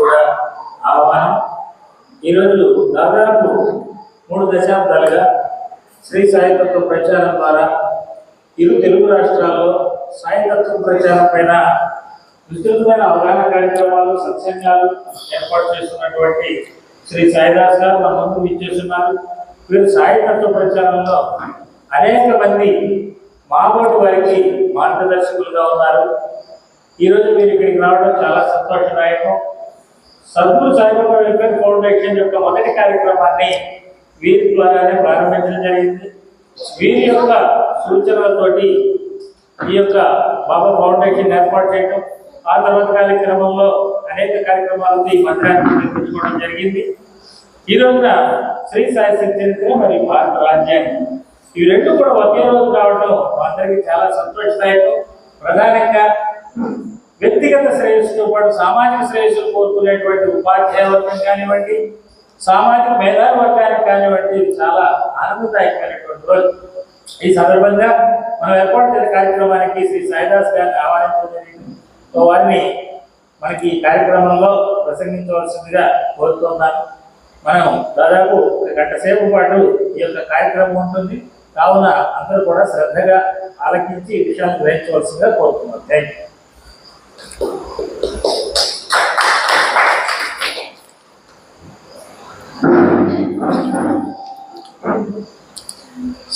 కూడా ఆహ్వానం. ఈరోజు దాదాపు 3 దశాబ్దాలుగా శ్రీ సాయితత్వ ప్రచారం ద్వారా ఇరు తెలుగు రాష్ట్రాల్లో సాయితత్వ ప్రచారం పైన విస్తృతమైన అవగాహన కార్యక్రమాలు, సత్సంగాలు ఏర్పాటు చేస్తున్నటువంటి శ్రీ సాయిదాస్ గారు మన ముందు విచ్చేస్తున్నారు. వీరు సాయితత్వ ప్రచారంలో అనేక మంది మాబోటి వారికి మార్గదర్శకులుగా ఉన్నారు. ఈరోజు మీరు ఇక్కడికి రావడం చాలా సంతోషదాయకం. సద్గురు సాయిబాబా వెల్ఫేర్ ఫౌండేషన్ యొక్క మొదటి కార్యక్రమాన్ని వీరి ద్వారానే ప్రారంభించడం జరిగింది. వీరి యొక్క సూచనలతోటి ఈ యొక్క బాబా ఫౌండేషన్ ఏర్పాటు చేయడం, ఆ తర్వాత కార్యక్రమంలో అనేక కార్యక్రమాలతో ఈ మందిరాన్ని నిర్మించుకోవడం జరిగింది. ఈ రోజున శ్రీ సాయి చరిత్ర మరియు భారత రాజ్యాంగం ఇవి రెండు కూడా ఒకే రోజు రావడం అందరికీ చాలా సంతోషదాయకం. ప్రధానంగా వ్యక్తిగత శ్రేయస్సుతో పాటు సామాజిక శ్రేయస్సును కోరుకునేటువంటి ఉపాధ్యాయ వర్గం కానివ్వండి, సామాజిక మేధావి వర్గానికి కానివ్వండి, చాలా ఆనందదాయకమైనటువంటి రోజు. ఈ సందర్భంగా మనం ఏర్పాటు చేసిన కార్యక్రమానికి శ్రీ సాయిదాస్ గారిని ఆహ్వానించడం జరిగింది. వారిని మనకి ఈ కార్యక్రమంలో ప్రసంగించవలసిందిగా కోరుతున్నాను. మనం దాదాపు 1 గంట సేపు పాటు ఈ యొక్క కార్యక్రమం ఉంటుంది. కావున అందరూ కూడా శ్రద్ధగా ఆలకించి ఈ విషయాన్ని గ్రహించవలసిందిగా కోరుతున్నాను. Thank you.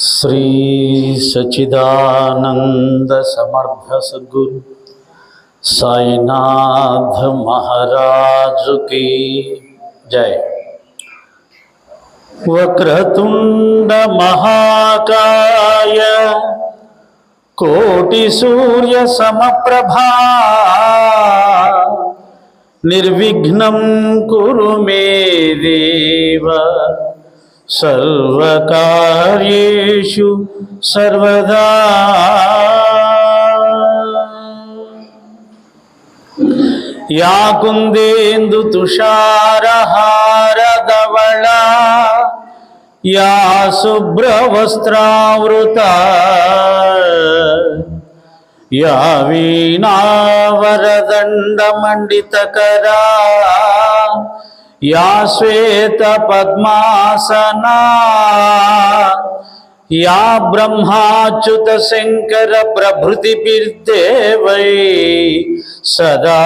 శ్రీ సచ్చిదానంద సమర్థ సద్గురు సాయినాథ మహారాజు की जय। वक्रतुंड महाकाय कोटि सूर्य समप्रभा निर्विघ्नं कुरु मे देव सर्वकार्येषु सर्वदा। या कुन्देन्दु तुषारहारधवला या शुभ्रवस्त्रावृता या वीणावरदण्डमण्डितकरा या श्वेतपद्मासना या ब्रह्माच्युत शंकर प्रभृतिभिर्देवै सदा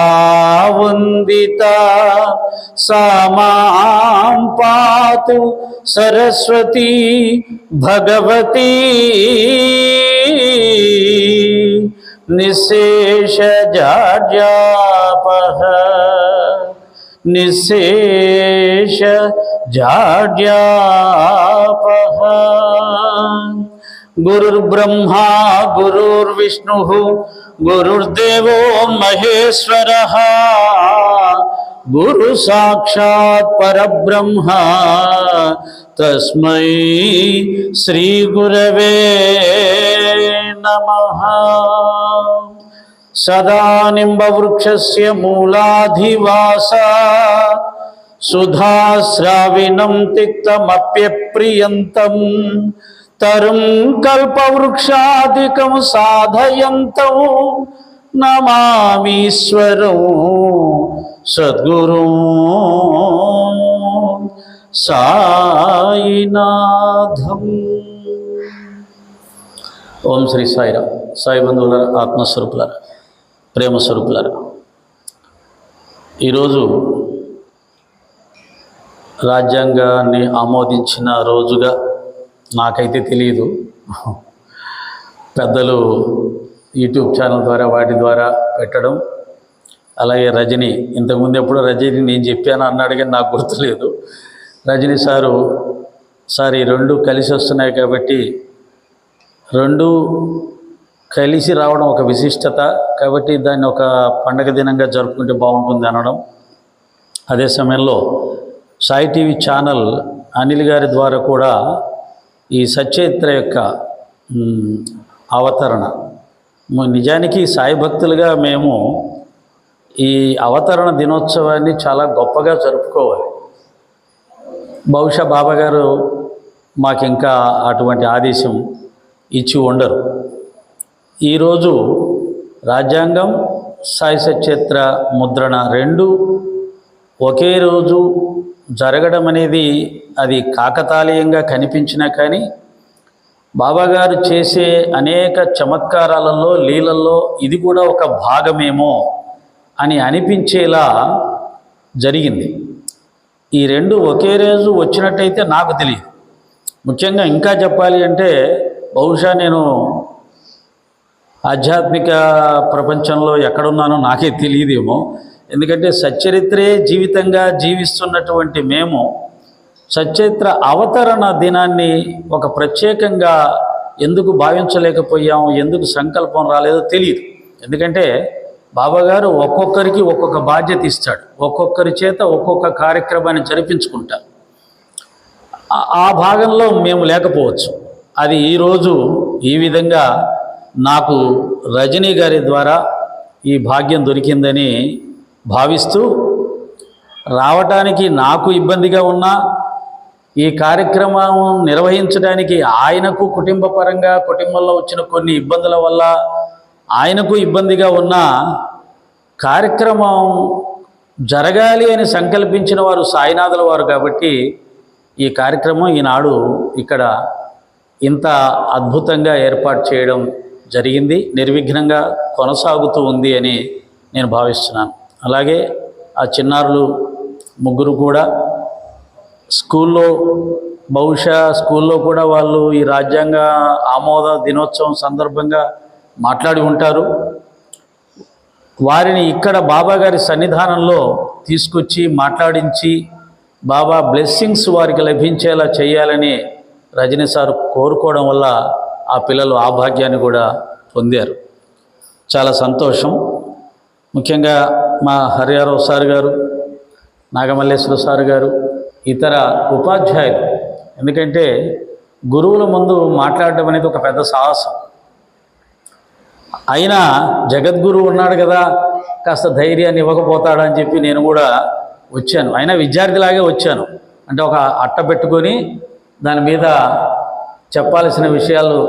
वंदिता सा मां पातु सरस्वती भगवती निःशेषजाड्यापः निःशेष जाड्यापः। गुरुर्ब्रह्मा गुरुर्विष्णुः गुरुर्देवो महेश्वरः गुरु साक्षात् परब्रह्म तस्मै श्री गुरवे नमः। सदा निम्बवृक्षस्य मूलाधिवास सुधास्राविनं तिक्तमप्यप्रियन्तं तरुं कल्पवृक्षादिकं साधयन्तं नमामीश्वरं सद्गुरुं साईनाथं। ओम श्री साईराम। साई बंधुవులారా, ఆత్మస్వరూపులారా, ప్రేమ స్వరూపులారా, ఈరోజు రాజ్యాంగాన్ని ఆమోదించిన రోజుగా నాకైతే తెలియదు. పెద్దలు యూట్యూబ్ ఛానల్ ద్వారా వాటి ద్వారా పెట్టడం, అలాగే రజని ఇంతకుముందు ఎప్పుడో రజని నేను చెప్పాను అన్నాడు కానీ నాకు గుర్తులేదు. రజని సార్ ఈ రెండు కలిసి వస్తున్నాయి కాబట్టి రెండు కలిసి రావడం ఒక విశిష్టత కాబట్టి దాన్ని ఒక పండగ దినంగా జరుపుకుంటే బాగుంటుంది అనడం. అదే సమయంలో సాయి టీవీ ఛానల్ అనిల్ గారి ద్వారా కూడా ఈ సచరిత్ర యొక్క అవతరణ, నిజానికి సాయి భక్తులుగా మేము ఈ అవతరణ దినోత్సవాన్ని చాలా గొప్పగా జరుపుకోవాలి. బహుశా బాబాగారు మాకు ఇంకా అటువంటి ఆదేశం ఇచ్చి ఉండరు. ఈరోజు రాజ్యాంగం, సాయి సచరిత్ర ముద్రణ రెండు ఒకే రోజు జరగడం అనేది అది కాకతాళీయంగా కనిపించినా కానీ బాబాగారు చేసే అనేక చమత్కారాలలో లీలల్లో ఇది కూడా ఒక భాగమేమో అని అనిపించేలా జరిగింది. ఈ రెండు ఒకే రోజు వచ్చినట్టయితే నాకు తెలియదు. ముఖ్యంగా ఇంకా చెప్పాలి అంటే బహుశా నేను ఆధ్యాత్మిక ప్రపంచంలో ఎక్కడున్నానో నాకే తెలియదేమో. ఎందుకంటే సచ్చరిత్రే జీవితంగా జీవిస్తున్నటువంటి మేము సచరిత్ర అవతరణ దినాన్ని ఒక ప్రత్యేకంగా ఎందుకు భావించలేకపోయాం, ఎందుకు సంకల్పం రాలేదో తెలియదు. ఎందుకంటే బాబాగారు ఒక్కొక్కరికి ఒక్కొక్క బాధ్యత ఇస్తాడు, ఒక్కొక్కరి చేత ఒక్కొక్క కార్యక్రమాన్ని జరిపించుకుంటారు. ఆ భాగంలో మేము లేకపోవచ్చు. అది ఈరోజు ఈ విధంగా నాకు రజనీ గారి ద్వారా ఈ భాగ్యం దొరికిందని భావిస్తూ రావటానికి నాకు ఇబ్బందిగా ఉన్నా ఈ కార్యక్రమం నిర్వహించడానికి ఆయనకు కుటుంబంలో వచ్చిన కొన్ని ఇబ్బందుల వల్ల ఆయనకు ఇబ్బందిగా ఉన్న కార్యక్రమం జరగాలి అని సంకల్పించిన వారు సాయినాథుల వారు కాబట్టి ఈ కార్యక్రమం ఈనాడు ఇక్కడ ఇంత అద్భుతంగా ఏర్పాటు చేయడం జరిగింది, నిర్విఘ్నంగా కొనసాగుతూ ఉంది అని నేను భావిస్తున్నాను. అలాగే ఆ చిన్నారులు ముగ్గురు కూడా బహుశా స్కూల్లో కూడా వాళ్ళు ఈ రాజ్యాంగ ఆమోద దినోత్సవం సందర్భంగా మాట్లాడి ఉంటారు. వారిని ఇక్కడ బాబాగారి సన్నిధానంలో తీసుకొచ్చి మాట్లాడించి బాబా బ్లెస్సింగ్స్ వారికి లభించేలా చేయాలని రజనీ సార్ కోరుకోవడం వల్ల ఆ పిల్లలు ఆ భాగ్యాన్ని కూడా పొందారు. చాలా సంతోషం. ముఖ్యంగా మా హరియారావు సార్ గారు, నాగమల్లేశ్వర సార్ గారు, ఇతర ఉపాధ్యాయులు, ఎందుకంటే గురువుల ముందు మాట్లాడడం అనేది ఒక పెద్ద సాహసం. అయినా జగద్గురువు ఉన్నాడు కదా, కాస్త ధైర్యాన్ని ఇవ్వకపోతాడని చెప్పి నేను కూడా వచ్చాను. అయినా విద్యార్థిలాగే వచ్చాను. అంటే ఒక అట్ట పెట్టుకొని దాని మీద చెప్పాల్సిన విషయాలు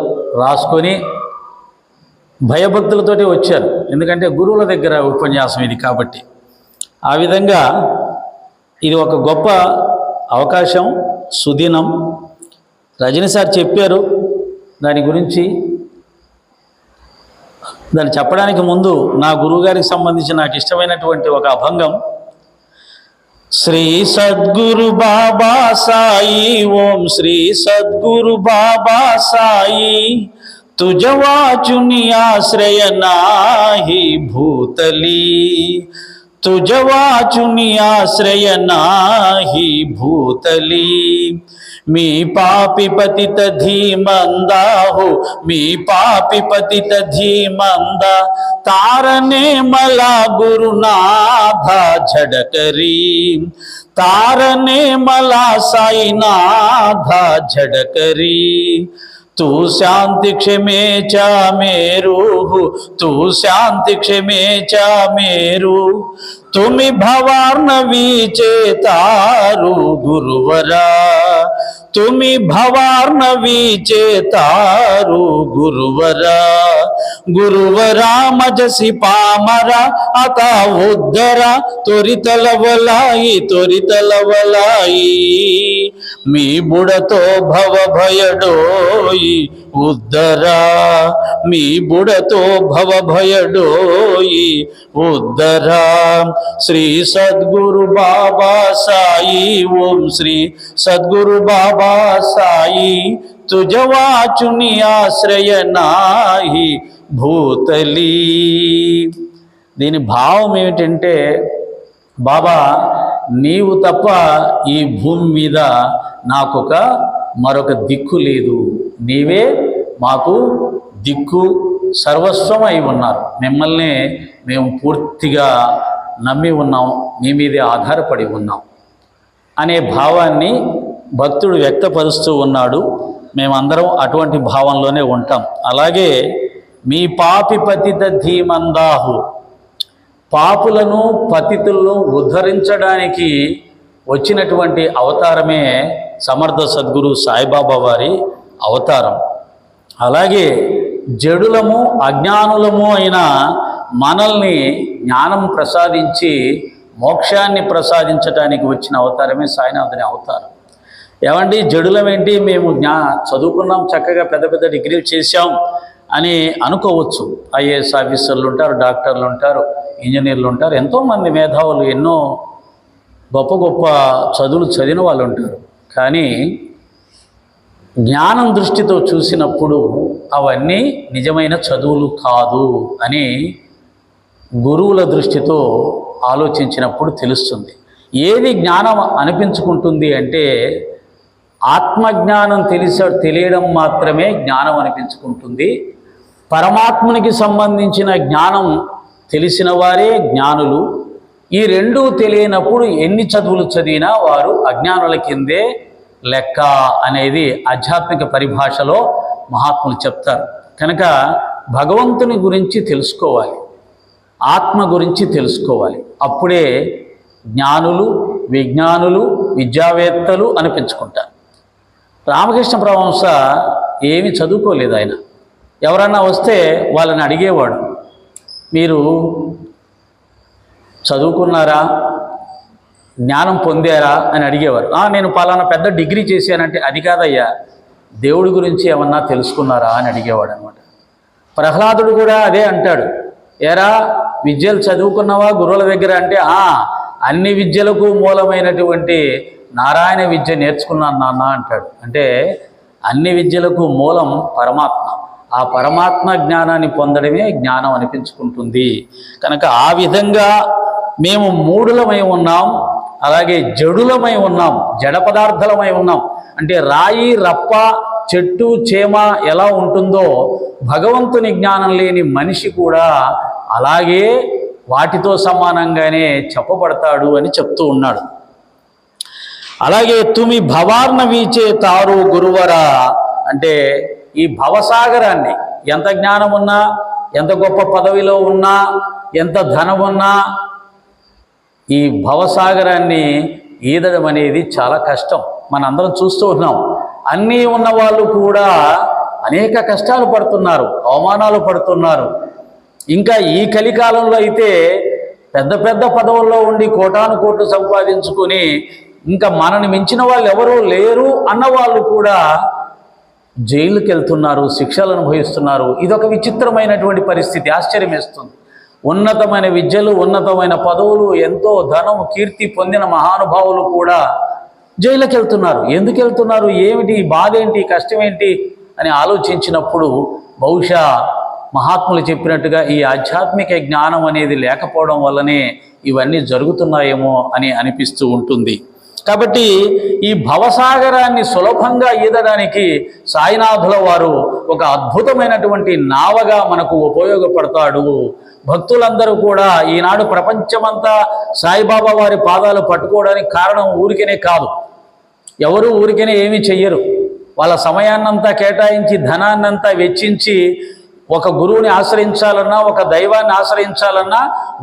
రాసుకొని భయభక్తులతోటి వచ్చాను. ఎందుకంటే గురువుల దగ్గర ఉపన్యాసం ఇది కాబట్టి. ఆ విధంగా ఇది ఒక గొప్ప అవకాశం, సుదినం. రజనీ సార్ చెప్పారు దాని గురించి. దాన్ని చెప్పడానికి ముందు నా గురువుగారికి సంబంధించి నాకు ఇష్టమైనటువంటి ఒక అభంగం. శ్రీ సద్గురు బాబా సాయి, ఓం శ్రీ సద్గురు బాబా సాయి, तुझवाचुनी आश्रय नाही भूतली, तुझवाचुनी आश्रय नाही भूतली. मी पापी पतित धीमंदा हो, मी पापी पतित धीमंदा, तारने मला गुरुनाथा झडकरी, तारने मला साईनाथा झडकरी. तू शांति क्षमेचा मेरू, तू शांति क्षमेचा मेरू, तुम्ही भवार्णवीचे तारू गुरुवरा, तुम्ही भवार्णवीचे तारू गुरुवरा. गुरुवरा मजसी पामरा आता उद्धरा, त्वरित लवलाई, त्वरित लवलाई. मी बुडतो भव भय डोई उद्धरा, मी बुडतो भव भय डोई उद्धरा. श्री सद्गुरु बाबा साई, ओम श्री सद्गुरु बाबा साई, तुझ वाचुनी आश्रय नाही భూతలి. దీని భావం ఏమిటంటే, బాబా నీవు తప్ప ఈ భూమి మీద నాకొక మరొక దిక్కు లేదు, నీవే మాకు దిక్కు సర్వస్వం అయి ఉన్నారు, మిమ్మల్ని మేము పూర్తిగా నమ్మి ఉన్నాం, మీ మీదే ఆధారపడి ఉన్నాం అనే భావాన్ని భక్తుడు వ్యక్తపరుస్తూ ఉన్నాడు. మేమందరం అటువంటి భావంలోనే ఉంటాం. అలాగే మీ పాపి పతిత ధీమందాహు, పాపులను పతితులను ఉద్ధరించడానికి వచ్చినటువంటి అవతారమే సమర్థ సద్గురు సాయిబాబా వారి అవతారం. అలాగే జడులము అజ్ఞానులము అయిన మనల్ని జ్ఞానం ప్రసాదించి మోక్షాన్ని ప్రసాదించడానికి వచ్చిన అవతారమే సాయినాథుని అవతారం. ఏమండి జడులమేంటి, మేము చదువుకున్నాం, చక్కగా పెద్ద పెద్ద డిగ్రీలు చేశాం అని అనుకోవచ్చు. ఐఏఎస్ ఆఫీసర్లు ఉంటారు, డాక్టర్లు ఉంటారు, ఇంజనీర్లు ఉంటారు, ఎంతోమంది మేధావులు ఎన్నో గొప్ప గొప్ప చదువులు చదివిన వాళ్ళు ఉంటారు. కానీ జ్ఞానం దృష్టితో చూసినప్పుడు అవన్నీ నిజమైన చదువులు కాదు అని గురువుల దృష్టితో ఆలోచించినప్పుడు తెలుస్తుంది. ఏది జ్ఞానం అనిపించుకుంటుంది అంటే ఆత్మజ్ఞానం తెలియడం మాత్రమే జ్ఞానం అనిపించుకుంటుంది. పరమాత్మనికి సంబంధించిన జ్ఞానం తెలిసిన వారే జ్ఞానులు. ఈ రెండూ తెలియనప్పుడు ఎన్ని చదువులు చదివినా వారు అజ్ఞానుల కిందే లెక్క అనేది ఆధ్యాత్మిక పరిభాషలో మహాత్ములు చెప్తారు. కనుక భగవంతుని గురించి తెలుసుకోవాలి, ఆత్మ గురించి తెలుసుకోవాలి. అప్పుడే జ్ఞానులు, విజ్ఞానులు, విద్యావేత్తలు అనిపించుకుంటారు. రామకృష్ణ పరమహంస ఏమి చదువుకోలేదు. ఆయన ఎవరన్నా వస్తే వాళ్ళని అడిగేవాడు, మీరు చదువుకున్నారా, జ్ఞానం పొందారా అని అడిగేవారు. నేను పలానా పెద్ద డిగ్రీ చేశానంటే అది కాదయ్యా, దేవుడి గురించి ఏమన్నా తెలుసుకున్నారా అని అడిగేవాడు అనమాట. ప్రహ్లాదుడు కూడా అదే అంటాడు, ఏరా విద్యలు చదువుకున్నావా గురువుల దగ్గర అంటే అన్ని విద్యలకు మూలమైనటువంటి నారాయణ విద్య నేర్చుకున్నాను నాన్న అంటాడు. అంటే అన్ని విద్యలకు మూలం పరమాత్మ. ఆ పరమాత్మ జ్ఞానాన్ని పొందడమే జ్ఞానం అనిపించుకుంటుంది. కనుక ఆ విధంగా మేము మూఢులమై ఉన్నాం, అలాగే జడులమై ఉన్నాం, జడ పదార్థాలమై ఉన్నాం. అంటే రాయి, రప్ప, చెట్టు, చేమ ఎలా ఉంటుందో భగవంతుని జ్ఞానం లేని మనిషి కూడా అలాగే వాటితో సమానంగానే చెప్పబడతాడు అని చెప్తూ ఉన్నాడు. అలాగే తుమి భవార్ణ వీచే తారు గురువరా అంటే ఈ భవసాగరాన్ని ఎంత జ్ఞానం ఉన్నా, ఎంత గొప్ప పదవిలో ఉన్నా, ఎంత ధనం ఉన్నా ఈ భవసాగరాన్ని ఈదడం అనేది చాలా కష్టం. మనందరం చూస్తూ ఉన్నాం. అన్నీ ఉన్న వాళ్ళు కూడా అనేక కష్టాలు పడుతున్నారు, అవమానాలు పడుతున్నారు. ఇంకా ఈ కలికాలంలో అయితే పెద్ద పెద్ద పదవుల్లో ఉండి కోటాను కోట్లు సంపాదించుకొని ఇంకా మనని మించిన వాళ్ళు ఎవరూ లేరు అన్న వాళ్ళు కూడా జైలుకి వెళ్తున్నారు, శిక్షలు అనుభవిస్తున్నారు. ఇదొక విచిత్రమైనటువంటి పరిస్థితి, ఆశ్చర్యం వేస్తుంది. ఉన్నతమైన విద్యలు, ఉన్నతమైన పదవులు, ఎంతో ధనం, కీర్తి పొందిన మహానుభావులు కూడా జైలుకి వెళ్తున్నారు. ఎందుకు వెళ్తున్నారు, ఏమిటి, బాధ ఏంటి, కష్టం ఏంటి అని ఆలోచించినప్పుడు బహుశా మహాత్ములు చెప్పినట్టుగా ఈ ఆధ్యాత్మిక జ్ఞానం అనేది లేకపోవడం వల్లనే ఇవన్నీ జరుగుతున్నాయేమో అని అనిపిస్తూ ఉంటుంది. కాబట్టి ఈ భవసాగరాన్ని సులభంగా ఈదడానికి సాయినాథుల వారు ఒక అద్భుతమైనటువంటి నావగా మనకు ఉపయోగపడతాడు. భక్తులందరూ కూడా ఈనాడు ప్రపంచమంతా సాయిబాబా వారి పాదాలు పట్టుకోవడానికి కారణం ఊరికనే కాదు. ఎవరు ఊరికనే ఏమీ చెయ్యరు. వాళ్ళ సమయాన్నంతా కేటాయించి, ధనాన్నంతా వెచ్చించి ఒక గురువుని ఆశ్రయించాలన్నా, ఒక దైవాన్ని ఆశ్రయించాలన్నా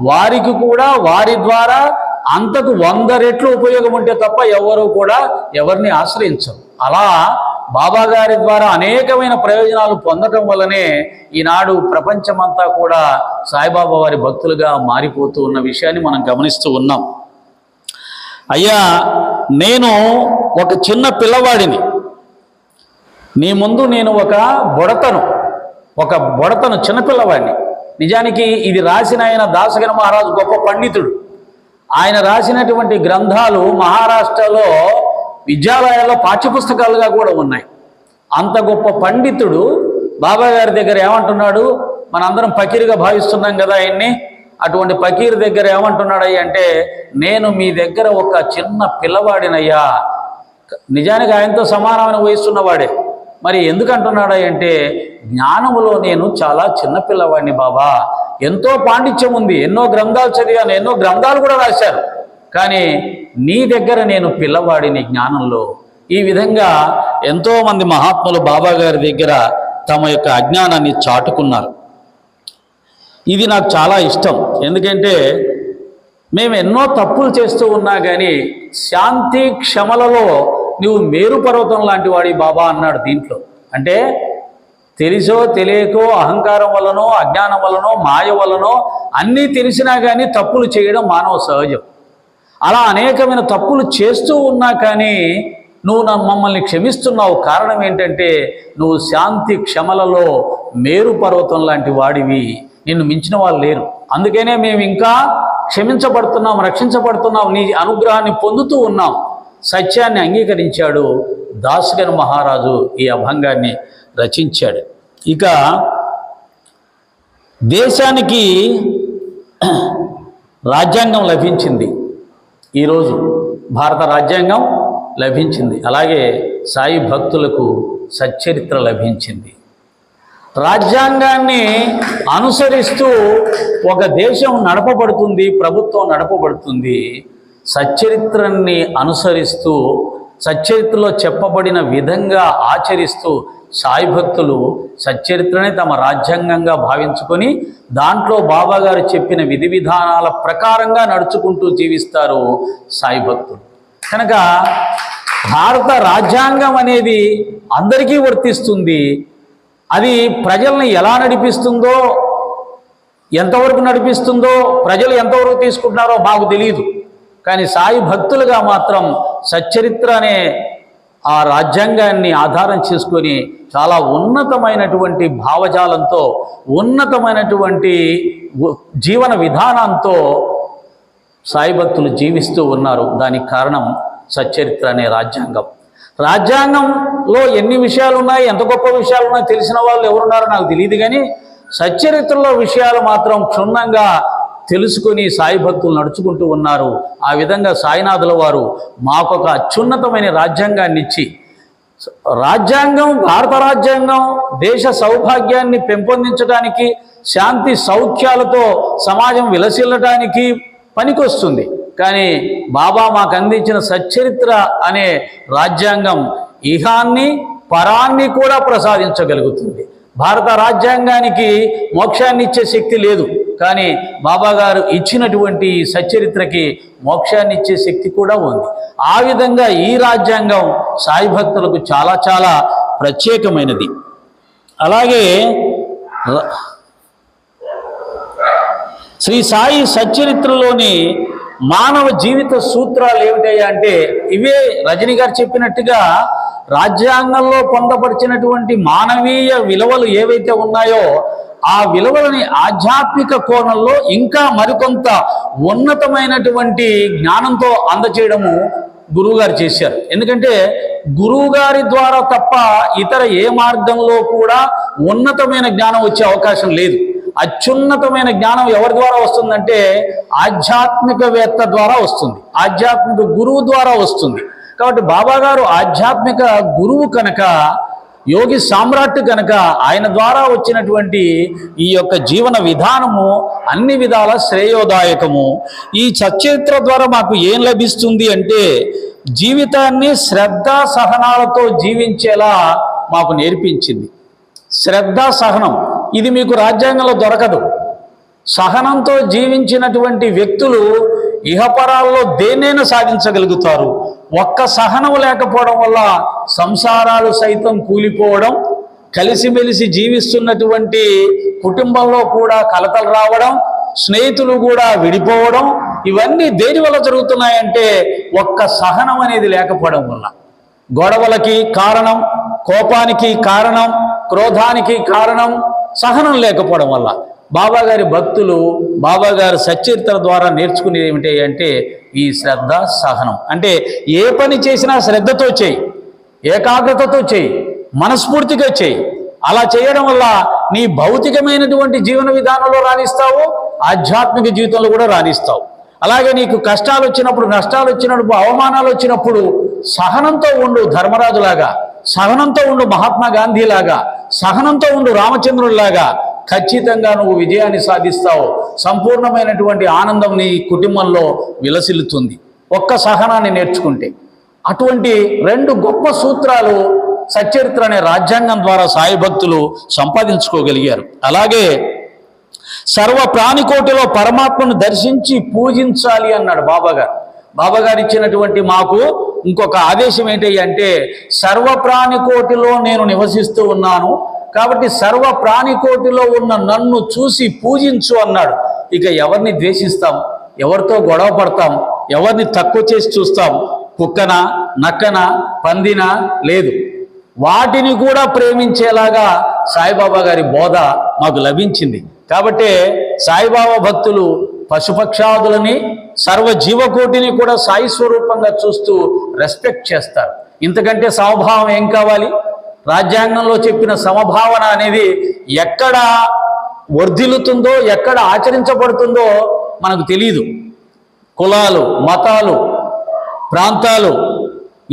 వారికి కూడా వారి ద్వారా అంతకు 100 రెట్లు ఉపయోగం ఉంటే తప్ప ఎవరు కూడా ఎవరిని ఆశ్రయించరు. అలా బాబా గారి ద్వారా అనేకమైన ప్రయోజనాలు పొందటం వల్లనే ఈనాడు ప్రపంచమంతా కూడా సాయిబాబా వారి భక్తులుగా మారిపోతూ ఉన్న విషయాన్ని మనం గమనిస్తూ ఉన్నాం. అయ్యా, నేను ఒక చిన్న పిల్లవాడిని, నీ ముందు నేను ఒక బొడతను చిన్నపిల్లవాడిని. నిజానికి ఇది రాసిన ఆయన దాసగన మహారాజు గొప్ప పండితుడు. ఆయన రాసినటువంటి గ్రంథాలు మహారాష్ట్రలో విద్యాలయాల్లో పాఠ్యపుస్తకాలుగా కూడా ఉన్నాయి. అంత గొప్ప పండితుడు బాబా గారి దగ్గర ఏమంటున్నాడు, మనందరం ఫకీరుగా భావిస్తున్నాం కదా ఆయన్ని, అటువంటి ఫకీరు దగ్గర ఏమంటున్నాడయ్యా అంటే, నేను మీ దగ్గర ఒక చిన్న పిల్లవాడినయ్యా. నిజానికి ఆయనతో సమానమైన వయసున్నవాడే. మరి ఎందుకు అంటున్నాడు అంటే, జ్ఞానములో నేను చాలా చిన్న పిల్లవాడిని బాబా, ఎంతో పాండిత్యం ఉంది, ఎన్నో గ్రంథాలు చదివాను, ఎన్నో గ్రంథాలు కూడా రాశారు, కానీ నీ దగ్గర నేను పిల్లవాడిని జ్ఞానంలో. ఈ విధంగా ఎంతోమంది మహాత్ములు బాబా గారి దగ్గర తమ యొక్క అజ్ఞానాన్ని చాటుకున్నారు. ఇది నాకు చాలా ఇష్టం. ఎందుకంటే మేము ఎన్నో తప్పులు చేస్తూ ఉన్నా కానీ శాంతి క్షమలలో నువ్వు మేరు పర్వతం లాంటి వాడి బాబా అన్నాడు దీంట్లో. అంటే తెలిసో తెలియకో, అహంకారం వలనో, అజ్ఞానం వలనో, మాయ వలనో అన్నీ తెలిసినా కానీ తప్పులు చేయడం మానవ సహజం. అలా అనేకమైన తప్పులు చేస్తూ ఉన్నా కానీ నువ్వు మమ్మల్ని క్షమిస్తున్నావు. కారణం ఏంటంటే నువ్వు శాంతి క్షమలలో మేరు పర్వతం లాంటి వాడివి, నిన్ను మించిన వాళ్ళు లేరు. అందుకనే మేము ఇంకా క్షమించబడుతున్నాం, రక్షించబడుతున్నాం, నీ అనుగ్రహాన్ని పొందుతూ ఉన్నాం. సత్యాన్ని అంగీకరించాడు. దాసుగను మహారాజు ఈ అభంగాన్ని రచించాడు. ఇక దేశానికి రాజ్యాంగం లభించింది. ఈరోజు భారత రాజ్యాంగం లభించింది. అలాగే సాయి భక్తులకు సచ్చరిత్ర లభించింది. రాజ్యాంగాన్ని అనుసరిస్తూ ఒక దేశం నడపబడుతుంది, ప్రభుత్వం నడపబడుతుంది. సచ్చరిత్రని అనుసరిస్తూ సచ్చరిత్రలో చెప్పబడిన విధంగా ఆచరిస్తూ సాయి భక్తులు సచ్చరిత్రనే తమ రాజ్యాంగంగా భావించుకొని దాంట్లో బాబాగారు చెప్పిన విధి విధానాల ప్రకారంగా నడుచుకుంటూ జీవిస్తారు సాయి భక్తులు. కనుక భారత రాజ్యాంగం అనేది అందరికీ వర్తిస్తుంది. అది ప్రజల్ని ఎలా నడిపిస్తుందో, ఎంతవరకు నడిపిస్తుందో, ప్రజలు ఎంతవరకు తీసుకుంటున్నారో మాకు తెలియదు. కానీ సాయి భక్తులుగా మాత్రం సచ్చరిత్ర అనే ఆ రాజ్యాంగాన్ని ఆధారం చేసుకొని చాలా ఉన్నతమైనటువంటి భావజాలంతో, ఉన్నతమైనటువంటి జీవన విధానంతో సాయి భక్తులు జీవిస్తూ ఉన్నారు. దానికి కారణం సచ్చరిత్ర అనే రాజ్యాంగం. రాజ్యాంగంలో ఎన్ని విషయాలు ఉన్నాయి, ఎంత గొప్ప విషయాలు ఉన్నాయో తెలిసిన వాళ్ళు ఎవరున్నారో నాకు తెలియదు. కానీ సచ్చరిత్రలో విషయాలు మాత్రం క్షుణ్ణంగా తెలుసుకొని సాయి భక్తులు నడుచుకుంటూ ఉన్నారు. ఆ విధంగా సాయినాథుల వారు మాకొక అత్యున్నతమైన రాజ్యాంగాన్ని ఇచ్చి, రాజ్యాంగం, భారత రాజ్యాంగం దేశ సౌభాగ్యాన్ని పెంపొందించడానికి, శాంతి సౌఖ్యాలతో సమాజం విలసిల్లటానికి పనికొస్తుంది. కానీ బాబా మాకు అందించిన సచ్చరిత్ర అనే రాజ్యాంగం ఇహాన్ని పరాన్ని కూడా ప్రసాదించగలుగుతుంది. భారత రాజ్యాంగానికి మోక్షాన్ని ఇచ్చే శక్తి లేదు, కానీ బాబా గారు ఇచ్చినటువంటి సచ్చరిత్రకి మోక్షాన్ని ఇచ్చే శక్తి కూడా ఉంది. ఆ విధంగా ఈ రాజ్యాంగం సాయి భక్తులకు చాలా చాలా ప్రత్యేకమైనది. అలాగే శ్రీ సాయి సచ్చరిత్రలోని మానవ జీవిత సూత్రాలు ఏమిటయ్యా అంటే ఇవే. రజనీ గారు చెప్పినట్టుగా రాజ్యాంగంలో పొందపరిచినటువంటి మానవీయ విలువలు ఏవైతే ఉన్నాయో ఆ విలువలని ఆధ్యాత్మిక కోణంలో ఇంకా మరికొంత ఉన్నతమైనటువంటి జ్ఞానంతో అందచేయడము గురువుగారు చేశారు. ఎందుకంటే గురువుగారి ద్వారా తప్ప ఇతర ఏ మార్గంలో కూడా ఉన్నతమైన జ్ఞానం వచ్చే అవకాశం లేదు. అత్యున్నతమైన జ్ఞానం ఎవరి ద్వారా వస్తుందంటే ఆధ్యాత్మికవేత్త ద్వారా వస్తుంది, ఆధ్యాత్మిక గురువు ద్వారా వస్తుంది. కాబట్టి బాబా గారు ఆధ్యాత్మిక గురువు కనుక, యోగి సామ్రాట్ కనుక ఆయన ద్వారా వచ్చినటువంటి ఈ యొక్క జీవన విధానము అన్ని విధాల శ్రేయోదాయకము. ఈ సచ్చరిత్ర ద్వారా మాకు ఏం లభిస్తుంది అంటే జీవితాన్ని శ్రద్ధ సహనాలతో జీవించేలా మాకు నేర్పించింది. శ్రద్ధ సహనం ఇది మీకు రాజ్యాంగంలో దొరకదు. సహనంతో జీవించినటువంటి వ్యక్తులు ఇహపరాల్లో దేన్నైనా సాధించగలుగుతారు. ఒక్క సహనం లేకపోవడం వల్ల సంసారాలు సైతం కూలిపోవడం, కలిసిమెలిసి జీవిస్తున్నటువంటి కుటుంబంలో కూడా కలతలు రావడం, స్నేహితులు కూడా విడిపోవడం, ఇవన్నీ దేని వల్ల జరుగుతున్నాయంటే ఒక్క సహనం అనేది లేకపోవడం వల్ల. గొడవలకి కారణం, కోపానికి కారణం, క్రోధానికి కారణం సహనం లేకపోవడం వల్ల. బాబాగారి భక్తులు బాబాగారి సచ్చరిత్ర ద్వారా నేర్చుకునేది ఏమిటి అంటే ఈ శ్రద్ధ సహనం. అంటే ఏ పని చేసినా శ్రద్ధతో చేయి, ఏకాగ్రతతో చేయి, మనస్ఫూర్తిగా చేయి. అలా చేయడం వల్ల నీ భౌతికమైనటువంటి జీవన విధానంలో రాణిస్తావు, ఆధ్యాత్మిక జీవితంలో కూడా రాణిస్తావు. అలాగే నీకు కష్టాలు వచ్చినప్పుడు, నష్టాలు వచ్చినప్పుడు, అవమానాలు వచ్చినప్పుడు సహనంతో ఉండు ధర్మరాజులాగా, సహనంతో ఉండు మహాత్మా గాంధీలాగా, సహనంతో ఉండు రామచంద్రుడిలాగా. ఖచ్చితంగా నువ్వు విజయాన్ని సాధిస్తావు. సంపూర్ణమైనటువంటి ఆనందం నీ కుటుంబంలో విలసిల్లుతుంది ఒక్క సహనాన్ని నేర్చుకుంటే. అటువంటి రెండు గొప్ప సూత్రాలు సచ్చరిత్ర అనే రాజ్యాంగం ద్వారా సాయి భక్తులు సంపాదించుకోగలిగారు. అలాగే సర్వ ప్రాణికోటిలో పరమాత్మను దర్శించి పూజించాలి అన్నాడు బాబాగారు. బాబాగారు ఇచ్చినటువంటి మాకు ఇంకొక ఆదేశం ఏంటి అంటే సర్వ ప్రాణికోటిలో నేను నివసిస్తూ ఉన్నాను కాబట్టి సర్వ ప్రాణికోటిలో ఉన్న నన్ను చూసి పూజించు అన్నాడు. ఇక ఎవరిని ద్వేషిస్తాం, ఎవరితో గొడవ పడతాం, ఎవరిని తక్కువ చేసి చూస్తాం. కుక్కన, నక్కన, పందిన లేదు, వాటిని కూడా ప్రేమించేలాగా సాయిబాబా గారి బోధ మాకు లభించింది. కాబట్టి సాయిబాబా భక్తులు పశుపక్షాదులని, సర్వజీవకోటిని కూడా సాయి స్వరూపంగా చూస్తూ రెస్పెక్ట్ చేస్తారు. ఇంతకంటే సమభావం ఏం కావాలి? రాజ్యాంగంలో చెప్పిన సమభావన అనేది ఎక్కడ వర్ధిల్లుతుందో, ఎక్కడ ఆచరించబడుతుందో మనకు తెలియదు. కులాలు, మతాలు, ప్రాంతాలు,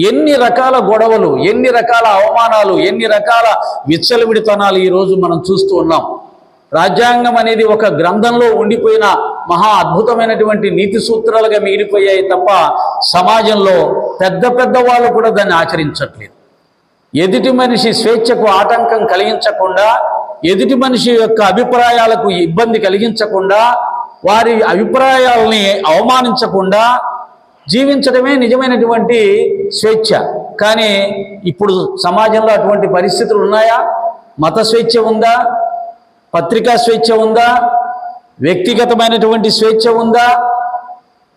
ఎన్ని రకాల గొడవలు, ఎన్ని రకాల అవమానాలు, ఎన్ని రకాల విచ్చలవిడితనాలు ఈరోజు మనం చూస్తూ ఉన్నాం. రాజ్యాంగం అనేది ఒక గ్రంథంలో ఉండిపోయిన మహా అద్భుతమైనటువంటి నీతి సూత్రాలుగా మిగిలిపోయాయి తప్ప సమాజంలో పెద్ద పెద్ద వాళ్ళు కూడా దాన్ని ఆచరించట్లేదు. ఎదుటి మనిషి స్వేచ్ఛకు ఆటంకం కలిగించకుండా, ఎదుటి మనిషి యొక్క అభిప్రాయాలకు ఇబ్బంది కలిగించకుండా, వారి అభిప్రాయాలని అవమానించకుండా జీవించడమే నిజమైనటువంటి స్వేచ్ఛ. కానీ ఇప్పుడు సమాజంలో అటువంటి పరిస్థితులు ఉన్నాయా? మత స్వేచ్ఛ ఉందా? పత్రికా స్వేచ్ఛ ఉందా? వ్యక్తిగతమైనటువంటి స్వేచ్ఛ ఉందా?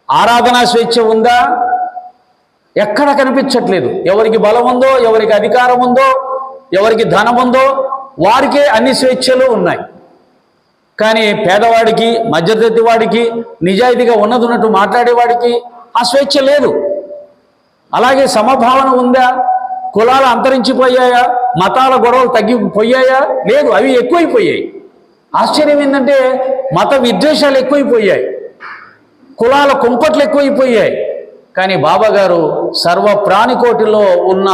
ఆరాధనా స్వేచ్ఛ ఉందా? ఎక్కడ కనిపించట్లేదు. ఎవరికి బలం ఉందో, ఎవరికి అధికారం ఉందో, ఎవరికి ధనం ఉందో వారికే అన్ని స్వేచ్ఛలు ఉన్నాయి. కానీ పేదవాడికి, మధ్యతరగతి వాడికి, నిజాయితీగా ఉన్నట్టు మాట్లాడేవాడికి ఆ స్వేచ్ఛ లేదు. అలాగే సమభావన ఉందా? కులాలు అంతరించిపోయాయా? మతాల గొడవలు తగ్గిపోయాయా? లేదు, అవి ఎక్కువైపోయాయి. ఆశ్చర్యం ఏంటంటే మత విద్వేషాలు ఎక్కువైపోయాయి, కులాల కుంపట్లు ఎక్కువైపోయాయి. కానీ బాబా గారు సర్వ ప్రాణికోటిలో ఉన్న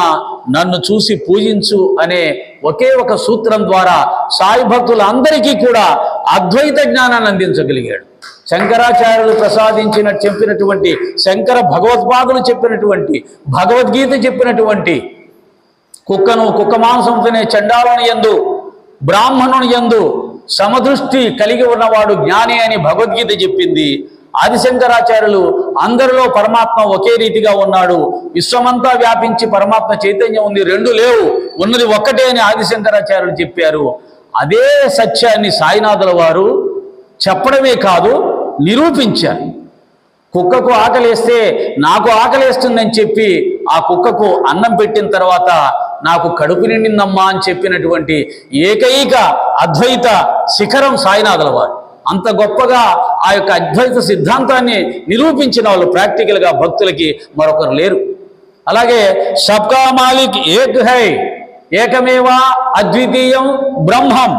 నన్ను చూసి పూజించు అనే ఒకే ఒక సూత్రం ద్వారా సాయి భక్తులందరికీ కూడా అద్వైత జ్ఞానాన్ని అందించగలిగాడు. శంకరాచార్యులు చెప్పినటువంటి శంకర భగవత్పాదులు చెప్పినటువంటి భగవద్గీత చెప్పినటువంటి కుక్క మాంసం తినే చండాలుని యందు, బ్రాహ్మణుని యందు సమదృష్టి కలిగి ఉన్నవాడు జ్ఞాని అని భగవద్గీత చెప్పింది. ఆదిశంకరాచార్యులు అందరిలో పరమాత్మ ఒకే రీతిగా ఉన్నాడు, విశ్వమంతా వ్యాపించి పరమాత్మ చైతన్యం ఉంది, రెండు లేవు, ఉన్నది ఒక్కటే అని ఆదిశంకరాచార్యులు చెప్పారు. అదే సత్యాన్ని సాయినాథుల వారు చెప్పడమే కాదు, నిరూపించారు. కుక్కకు ఆకలేస్తే నాకు ఆకలేస్తుందని చెప్పి ఆ కుక్కకు అన్నం పెట్టిన తర్వాత నాకు కడుపు నిండిందమ్మా అని చెప్పినటువంటి ఏకైక అద్వైత శిఖరం సాయినాథుల వారు. అంత గొప్పగా ఆ యొక్క అద్వైత సిద్ధాంతాన్ని నిరూపించిన వాళ్ళు ప్రాక్టికల్గా భక్తులకి మరొకరు లేరు. అలాగే సబ్కా మాలిక్ ఏక్ హై, ఏకమేవా అద్వితీయం బ్రహ్మం,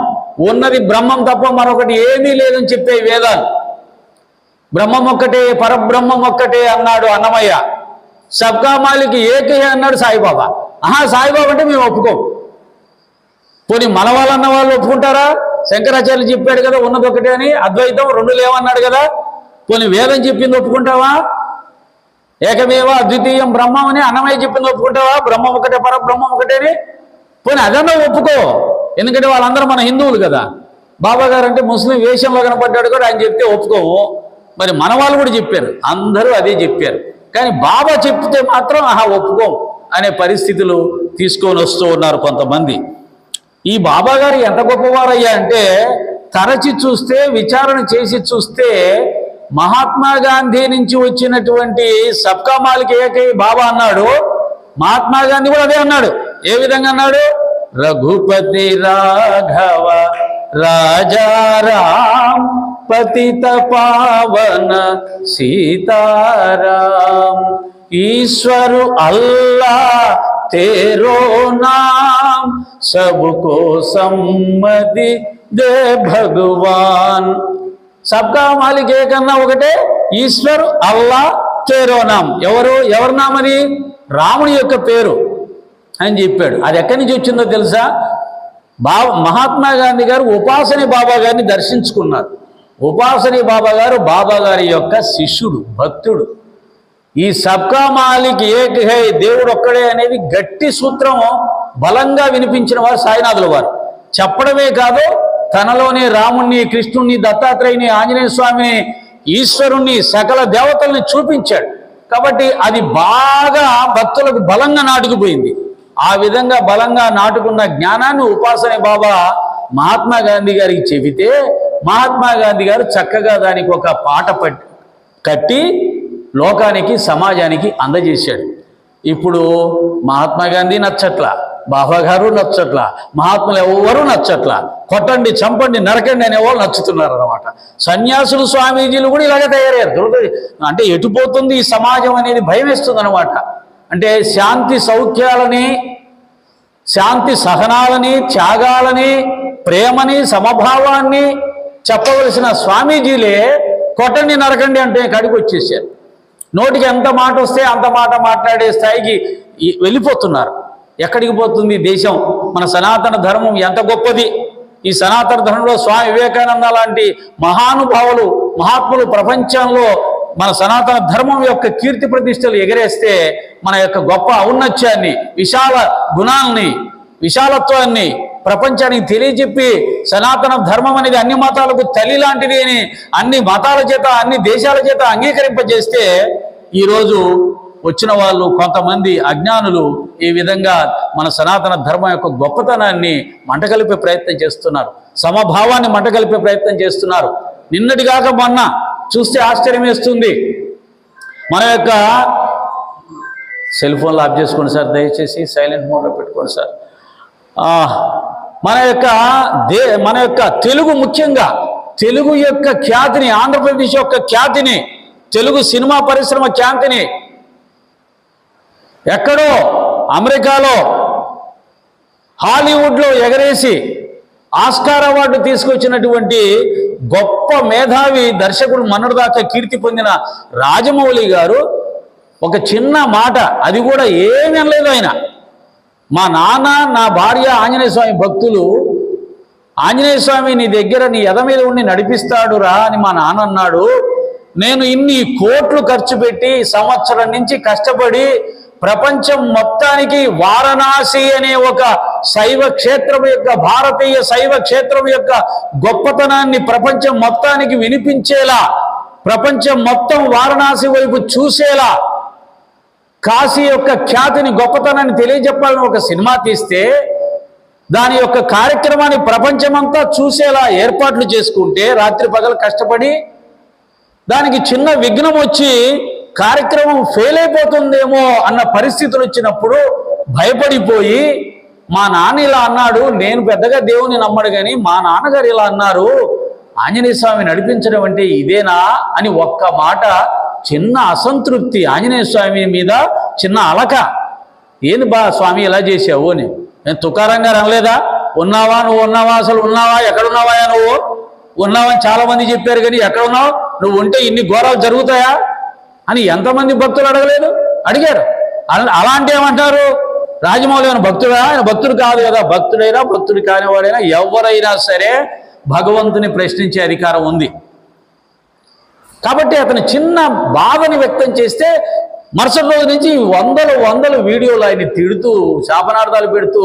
ఉన్నది బ్రహ్మం తప్ప మరొకటి ఏమీ లేదని చెప్పే వేదాలు. బ్రహ్మం ఒక్కటే, పరబ్రహ్మం ఒక్కటే అన్నాడు అన్నమయ్య. సబ్కా మాలిక్ ఏక్ హై అన్నాడు సాయిబాబా. సాయిబాబా అంటే మేము ఒప్పుకోం. పోనీ మన వాళ్ళు అన్న వాళ్ళు ఒప్పుకుంటారా? శంకరాచార్యులు చెప్పాడు కదా ఉన్నది ఒకటే అని, అద్వైతం రెండు లేవన్నాడు కదా. పోనీ వేదం చెప్పింది ఒప్పుకుంటావా? ఏకమేవా అద్వితీయం బ్రహ్మం అని అన్నమయ్య చెప్పింది ఒప్పుకుంటావా? బ్రహ్మం ఒకటే, పరబ్రహ్మం ఒకటే అని. పోనీ అదన్నా ఒప్పుకో, ఎందుకంటే వాళ్ళందరూ మన హిందువులు కదా. బాబా గారు అంటే ముస్లిం వేషంలో కనపడ్డాడు కూడా, ఆయన చెప్తే ఒప్పుకోవు. మరి మన వాళ్ళు కూడా చెప్పారు, అందరూ అదే చెప్పారు. కానీ బాబా చెప్తే మాత్రం ఒప్పుకోం అనే పరిస్థితులు తీసుకొని వస్తూ ఉన్నారు కొంతమంది. ఈ బాబా గారు ఎంత గొప్పవారయ్యా అంటే, తరచి చూస్తే, విచారణ చేసి చూస్తే మహాత్మా గాంధీ నుంచి వచ్చినటువంటి సబ్కా మాలిక్ ఏకై బాబా అన్నాడు. మహాత్మా గాంధీ కూడా అదే అన్నాడు. ఏ విధంగా అన్నాడు? రఘుపతి రాఘవ రాజారాం పతిత పావన సీతారాం, ఈశ్వరు అల్లా तेरो नाम सबको सम्मति दे भगवान. सबका मालिक ఏకన్నా ఒకటే, ఈశ్వర్ అల్లా తేరో నామ్. ఎవరి నామని? రాముని యొక్క పేరు అని చెప్పాడు. అది ఎక్కడి నుంచి వచ్చిందో తెలుసా? మహాత్మా గాంధీ గారు ఉపాసని బాబా గారిని దర్శించుకున్నారు. ఉపాసని బాబా గారు బాబా గారి యొక్క శిష్యుడు, భక్తుడు. ఈ సబ్కా మాలిక్ ఏక్ హై, దేవుడు ఒక్కడే అనేది గట్టి సూత్రం బలంగా వినిపించిన వారు సాయినాథుల వారు. చెప్పడమే కాదు, తనలోనే రాముణ్ణి, కృష్ణుణ్ణి, దత్తాత్రేయుని, ఆంజనేయ స్వామిని, ఈశ్వరుణ్ణి, సకల దేవతల్ని చూపించాడు. కాబట్టి అది బాగా భక్తులకు బలంగా నాటుకుపోయింది. ఆ విధంగా బలంగా నాటుకున్న జ్ఞానాన్ని ఉపాసన బాబా మహాత్మా గాంధీ గారికి చెబితే, మహాత్మా గాంధీ గారు చక్కగా దానికి ఒక పాట కట్టి లోకానికి సమాజానికి అందజేశాడు. ఇప్పుడు మహాత్మా గాంధీ నచ్చట్లా, బాబా గారు నచ్చట్లా, మహాత్ములు ఎవరు నచ్చట్లా, కొట్టండి చంపండి నరకండి అనేవాళ్ళు నచ్చుతున్నారు అన్నమాట. సన్యాసులు స్వామీజీలు కూడా ఇలాగే తయారయ్యారు. అంటే ఎటుపోతుంది ఈ సమాజం అనేది భయం వేస్తుంది అనమాట. అంటే శాంతి సౌఖ్యాలని, శాంతి సహనాలని, త్యాగాలని, ప్రేమని, సమభావాన్ని చెప్పవలసిన స్వామీజీలే కొట్టండి నరకండి అంటే కాడికి వచ్చేసారు. నోటికి ఎంత మాట వస్తే అంత మాట మాట్లాడే స్థాయికి వెళ్ళిపోతున్నారు. ఎక్కడికి పోతుంది దేశం? మన సనాతన ధర్మం ఎంత గొప్పది! ఈ సనాతన ధర్మంలో స్వామి వివేకానంద లాంటి మహానుభావులు, మహాత్ములు ప్రపంచంలో మన సనాతన ధర్మం యొక్క కీర్తి ప్రతిష్టలు ఎగరేస్తే మన యొక్క గొప్ప ఔన్నత్యాన్ని, విశాల గుణాలని, విశాలత్వాన్ని ప్రపంచానికి తెలియజెప్పి సనాతన ధర్మం అనేది అన్ని మతాలకు తల్లి లాంటిది అని అన్ని మతాల చేత, అన్ని దేశాల చేత అంగీకరింపజేస్తే ఈరోజు వచ్చిన వాళ్ళు కొంతమంది అజ్ఞానులు ఈ విధంగా మన సనాతన ధర్మం యొక్క గొప్పతనాన్ని మంటగలిపే ప్రయత్నం చేస్తున్నారు, సమభావాన్ని మంటగలిపే ప్రయత్నం చేస్తున్నారు. నిన్నటిగాక మొన్న చూస్తే ఆశ్చర్యం వేస్తుంది. మన యొక్క సెల్ ఫోన్లో ఆఫ్ చేసుకోండి సార్, దయచేసి సైలెంట్ మోడ్లో పెట్టుకోండి సార్. మన యొక్క తెలుగు, ముఖ్యంగా తెలుగు యొక్క ఖ్యాతిని, ఆంధ్రప్రదేశ్ యొక్క ఖ్యాతిని, తెలుగు సినిమా పరిశ్రమ ఖ్యాతిని ఎక్కడో అమెరికాలో, హాలీవుడ్లో ఎగరేసి ఆస్కార్ అవార్డు తీసుకొచ్చినటువంటి గొప్ప మేధావి దర్శకుడు, మొన్నటిదాకా కీర్తి పొందిన రాజమౌళి గారు ఒక చిన్న మాట, అది కూడా ఏమీ అనలేదు ఆయన. మా నాన్న, నా భార్య ఆంజనేయ స్వామి భక్తులు, ఆంజనేయ స్వామి నీ దగ్గర నీ ఎద మీద ఉండి నడిపిస్తాడు రా అని మా నాన్న అన్నాడు. నేను ఇన్ని కోట్లు ఖర్చు పెట్టి సంవత్సరం నుంచి కష్టపడి ప్రపంచం మొత్తానికి వారణాసి అనే ఒక శైవ క్షేత్రం యొక్క, భారతీయ శైవ క్షేత్రం యొక్క గొప్పతనాన్ని ప్రపంచం మొత్తానికి వినిపించేలా, ప్రపంచం మొత్తం వారణాసి వైపు చూసేలా, కాశీ యొక్క ఖ్యాతిని, గొప్పతనాన్ని తెలియజెప్పాలని ఒక సినిమా తీస్తే దాని యొక్క కార్యక్రమాన్ని ప్రపంచమంతా చూసేలా ఏర్పాట్లు చేసుకుంటే రాత్రి పగలు కష్టపడి దానికి చిన్న విఘ్నం వచ్చి కార్యక్రమం ఫెయిల్ అయిపోతుందేమో అన్న పరిస్థితులు వచ్చినప్పుడు భయపడిపోయి మా నాన్న ఇలా అన్నాడు, నేను పెద్దగా దేవుని నమ్మడు కానీ మా నాన్నగారు ఇలా అన్నారు, ఆంజనేయ స్వామి నడిపించడం అంటే ఇదేనా అని ఒక్క మాట, చిన్న అసంతృప్తి, ఆంజనేయ స్వామి మీద చిన్న అలక. ఏంది బా స్వామి ఇలా చేసావు అని. నేను తుకారం గారు అనలేదా, ఉన్నావా నువ్వు, ఉన్నావా అసలు ఉన్నావా, ఎక్కడున్నావా నువ్వు, ఉన్నావని చాలా మంది చెప్పారు కానీ ఎక్కడున్నావు నువ్వు, ఉంటే ఇన్ని ఘోరాలు జరుగుతాయా అని ఎంతమంది భక్తులు అడగలేదు, అడిగారు. అలాంటి ఏమంటారు, రాజమౌళి ఆయన భక్తుడా? ఆయన భక్తుడు కాదు కదా. భక్తుడైనా భక్తుడు కానివాడైనా ఎవరైనా సరే భగవంతుని ప్రశ్నించే అధికారం ఉంది. కాబట్టి అతను చిన్న బాధని వ్యక్తం చేస్తే మరుసటి రోజు నుంచి వందలు వీడియోలు ఆయన తిడుతూ, శాపనార్థాలు పెడుతూ,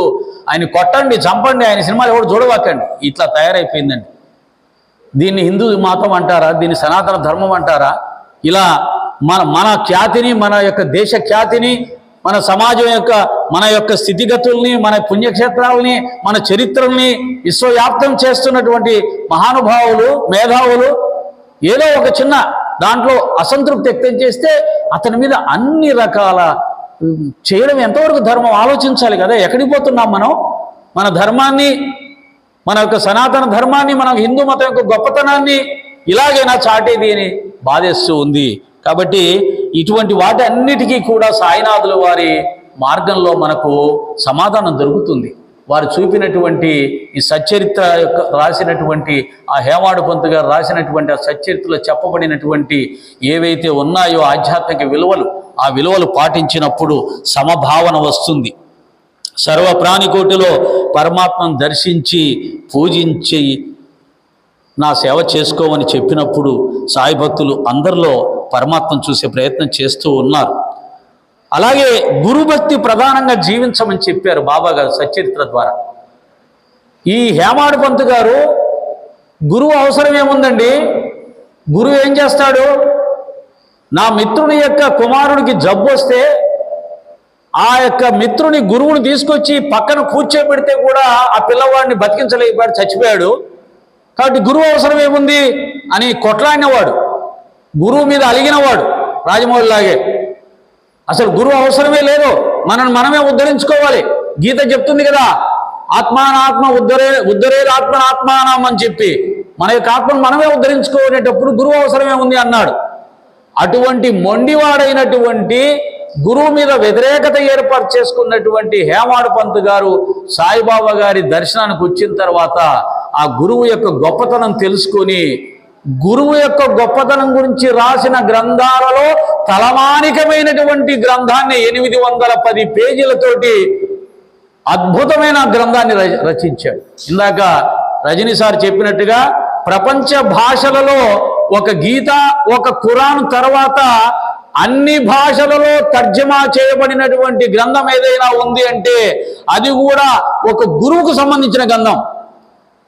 ఆయన కొట్టండి చంపండి, ఆయన సినిమాలు ఎవరు చూడవాకండి, ఇట్లా తయారైపోయిందండి. దీన్ని హిందూ మతం అంటారా, దీన్ని సనాతన ధర్మం అంటారా? ఇలా మన ఖ్యాతిని, మన యొక్క దేశ ఖ్యాతిని, మన సమాజం యొక్క, మన యొక్క స్థితిగతుల్ని, మన పుణ్యక్షేత్రాలని, మన చరిత్రల్ని విశ్వవ్యాప్తం చేస్తున్నటువంటి మహానుభావులు, మేధావులు ఏదో ఒక చిన్న దాంట్లో అసంతృప్తి వ్యక్తం చేస్తే అతని మీద అన్ని రకాల చేయడం ఎంతవరకు ధర్మం ఆలోచించాలి కదా. ఎక్కడికి పోతున్నాం మనం? మన ధర్మాన్ని, మన యొక్క సనాతన ధర్మాన్ని, మన హిందూ మతం యొక్క గొప్పతనాన్ని ఇలాగైనా చాటేది అని బాధేస్తూ ఉంది. కాబట్టి ఇటువంటి వాటి అన్నిటికీ కూడా సాయినాథుల వారి మార్గంలో మనకు సమాధానం దొరుకుతుంది. వారు చూపినటువంటి ఈ సచ్చరిత్ర యొక్క రాసినటువంటి ఆ హేమాడు పంతు గారు రాసినటువంటి ఆ సచ్చరిత్రలో చెప్పబడినటువంటి ఏవైతే ఉన్నాయో ఆధ్యాత్మిక విలువలు, ఆ విలువలు పాటించినప్పుడు సమభావన వస్తుంది. సర్వ ప్రాణికోటిలో పరమాత్మను దర్శించి పూజించి నా సేవ చేసుకోమని చెప్పినప్పుడు సాయి భక్తులు అందరిలో పరమాత్మను చూసే ప్రయత్నం చేస్తూ ఉన్నారు. అలాగే గురుభక్తి ప్రధానంగా జీవించమని చెప్పారు బాబా గారు సచ్చరిత్ర ద్వారా. ఈ హేమాడు పంతు గారు గురువు అవసరం ఏముందండి? గురువు ఏం చేస్తాడు? నా మిత్రుని యొక్క కుమారుడికి జబ్బు వస్తే ఆ యొక్క మిత్రుని గురువుని తీసుకొచ్చి పక్కన కూర్చోబెడితే కూడా ఆ పిల్లవాడిని బతికించలేకపోయాడు, చచ్చిపోయాడు. కాబట్టి గురువు అవసరం ఏముంది అని కొట్లాడినవాడు, గురువు మీద అలిగినవాడు, రాజమౌళి లాగే. అసలు గురువు అవసరమే లేదు, మనమే ఉద్ధరించుకోవాలి. గీత చెప్తుంది కదా, ఆత్మానాత్మ ఉద్ధరేది ఆత్మనాత్మానం అని చెప్పి మన యొక్క ఆత్మను మనమే ఉద్ధరించుకోనేటప్పుడు గురువు అవసరమే ఉంది అన్నాడు. అటువంటి మొండివాడైనటువంటి గురువు మీద వ్యతిరేకత ఏర్పాటు చేసుకున్నటువంటి హేమాడు పంత్ గారు సాయిబాబా గారి దర్శనానికి వచ్చిన తర్వాత ఆ గురువు యొక్క గొప్పతనం తెలుసుకొని గురువు యొక్క గొప్పతనం గురించి రాసిన గ్రంథాలలో తలమానికమైనటువంటి గ్రంథాన్ని 810 పేజీలతోటి అద్భుతమైన గ్రంథాన్ని రచించాడు. ఇందాక రజనీ సార్ చెప్పినట్టుగా ప్రపంచ భాషలలో ఒక గీత, ఒక ఖురాన్ తర్వాత అన్ని భాషలలో తర్జమా చేయబడినటువంటి గ్రంథం ఏదైనా ఉంది అంటే అది కూడా ఒక గురువుకు సంబంధించిన గ్రంథం.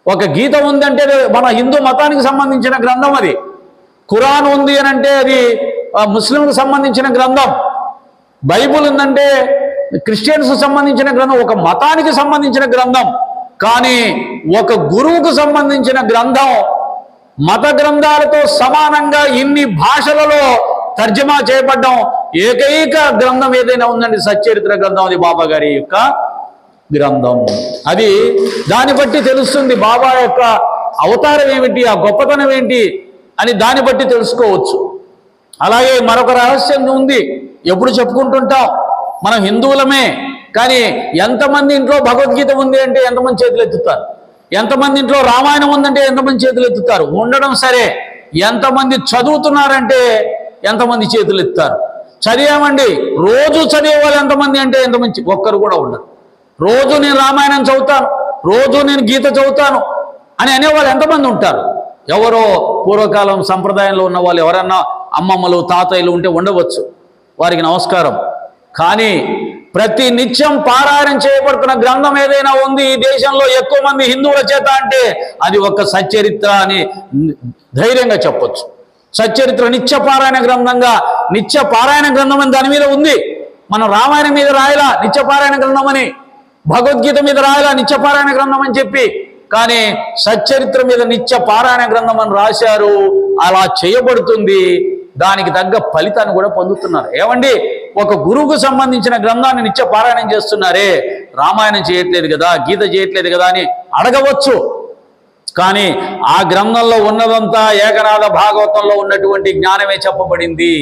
ఒక గీత ఉంది అంటే మన హిందూ మతానికి సంబంధించిన గ్రంథం, అది ఖురాన్ ఉంది అని అంటే అది ముస్లింకు సంబంధించిన గ్రంథం, బైబుల్ ఉందంటే క్రిస్టియన్స్ సంబంధించిన గ్రంథం, ఒక మతానికి సంబంధించిన గ్రంథం. కానీ ఒక గురువుకు సంబంధించిన గ్రంథం మత గ్రంథాలతో సమానంగా ఇన్ని భాషలలో తర్జమా చేయబడ్డం ఏకైక గ్రంథం ఏదైనా ఉందండి సచ్చరిత్ర గ్రంథం, అది బాబా గారి యొక్క గ్రంథం. అది దాన్ని బట్టి తెలుస్తుంది బాబా యొక్క అవతారం ఏమిటి, ఆ గొప్పతనం ఏంటి అని దాన్ని బట్టి తెలుసుకోవచ్చు. అలాగే మరొక రహస్యం ఉంది, ఎప్పుడు చెప్పుకుంటుంటాం, మనం హిందువులమే కానీ ఎంతమంది ఇంట్లో భగవద్గీత ఉంది అంటే ఎంతమంది చేతులు ఎత్తుతారు, ఎంతమంది ఇంట్లో రామాయణం ఉందంటే ఎంతమంది చేతులు ఎత్తుతారు. ఉండడం సరే, ఎంతమంది చదువుతున్నారంటే ఎంతమంది చేతులు ఎత్తుతారు. చదివామండి, రోజు చదివే వాళ్ళు ఎంతమంది అంటే ఎంతమంది, ఒక్కరు కూడా ఉండరు. రోజు నేను రామాయణం చదువుతాను, రోజు నేను గీత చదువుతాను అని అనేవాళ్ళు ఎంతమంది ఉంటారు? ఎవరో పూర్వకాలం సంప్రదాయంలో ఉన్న వాళ్ళు ఎవరన్నా అమ్మమ్మలు తాతయ్యలు ఉంటే ఉండవచ్చు, వారికి నమస్కారం. కానీ ప్రతి నిత్యం పారాయణం చేయబడుతున్న గ్రంథం ఏదైనా ఉంది ఈ దేశంలో ఎక్కువ మంది హిందువుల చేత అంటే అది ఒక సచ్చరిత్ర అని ధైర్యంగా చెప్పొచ్చు. సచ్చరిత్ర నిత్య పారాయణ గ్రంథంగా, నిత్య పారాయణ గ్రంథం అని దాని మీద ఉంది. మనం రామాయణం మీద రాయలా నిత్య పారాయణ గ్రంథం అని, భగవద్గీత మీద రాయలా నిత్య పారాయణ గ్రంథం అని చెప్పి, కానీ సచ్చరిత్ర మీద నిత్య పారాయణ గ్రంథం అని రాశారు. అలా చేయబడుతుంది, దానికి తగ్గ ఫలితాన్ని కూడా పొందుతున్నారు. ఏమండి, ఒక గురువుకు సంబంధించిన గ్రంథాన్ని నిత్య పారాయణం చేస్తున్నారే, రామాయణం చేయట్లేదు కదా, గీత చేయట్లేదు కదా అని అడగవచ్చు. కానీ ఆ గ్రంథంలో ఉన్నదంతా ఏకనాథ భాగవతంలో ఉన్నటువంటి జ్ఞానమే చెప్పబడింది.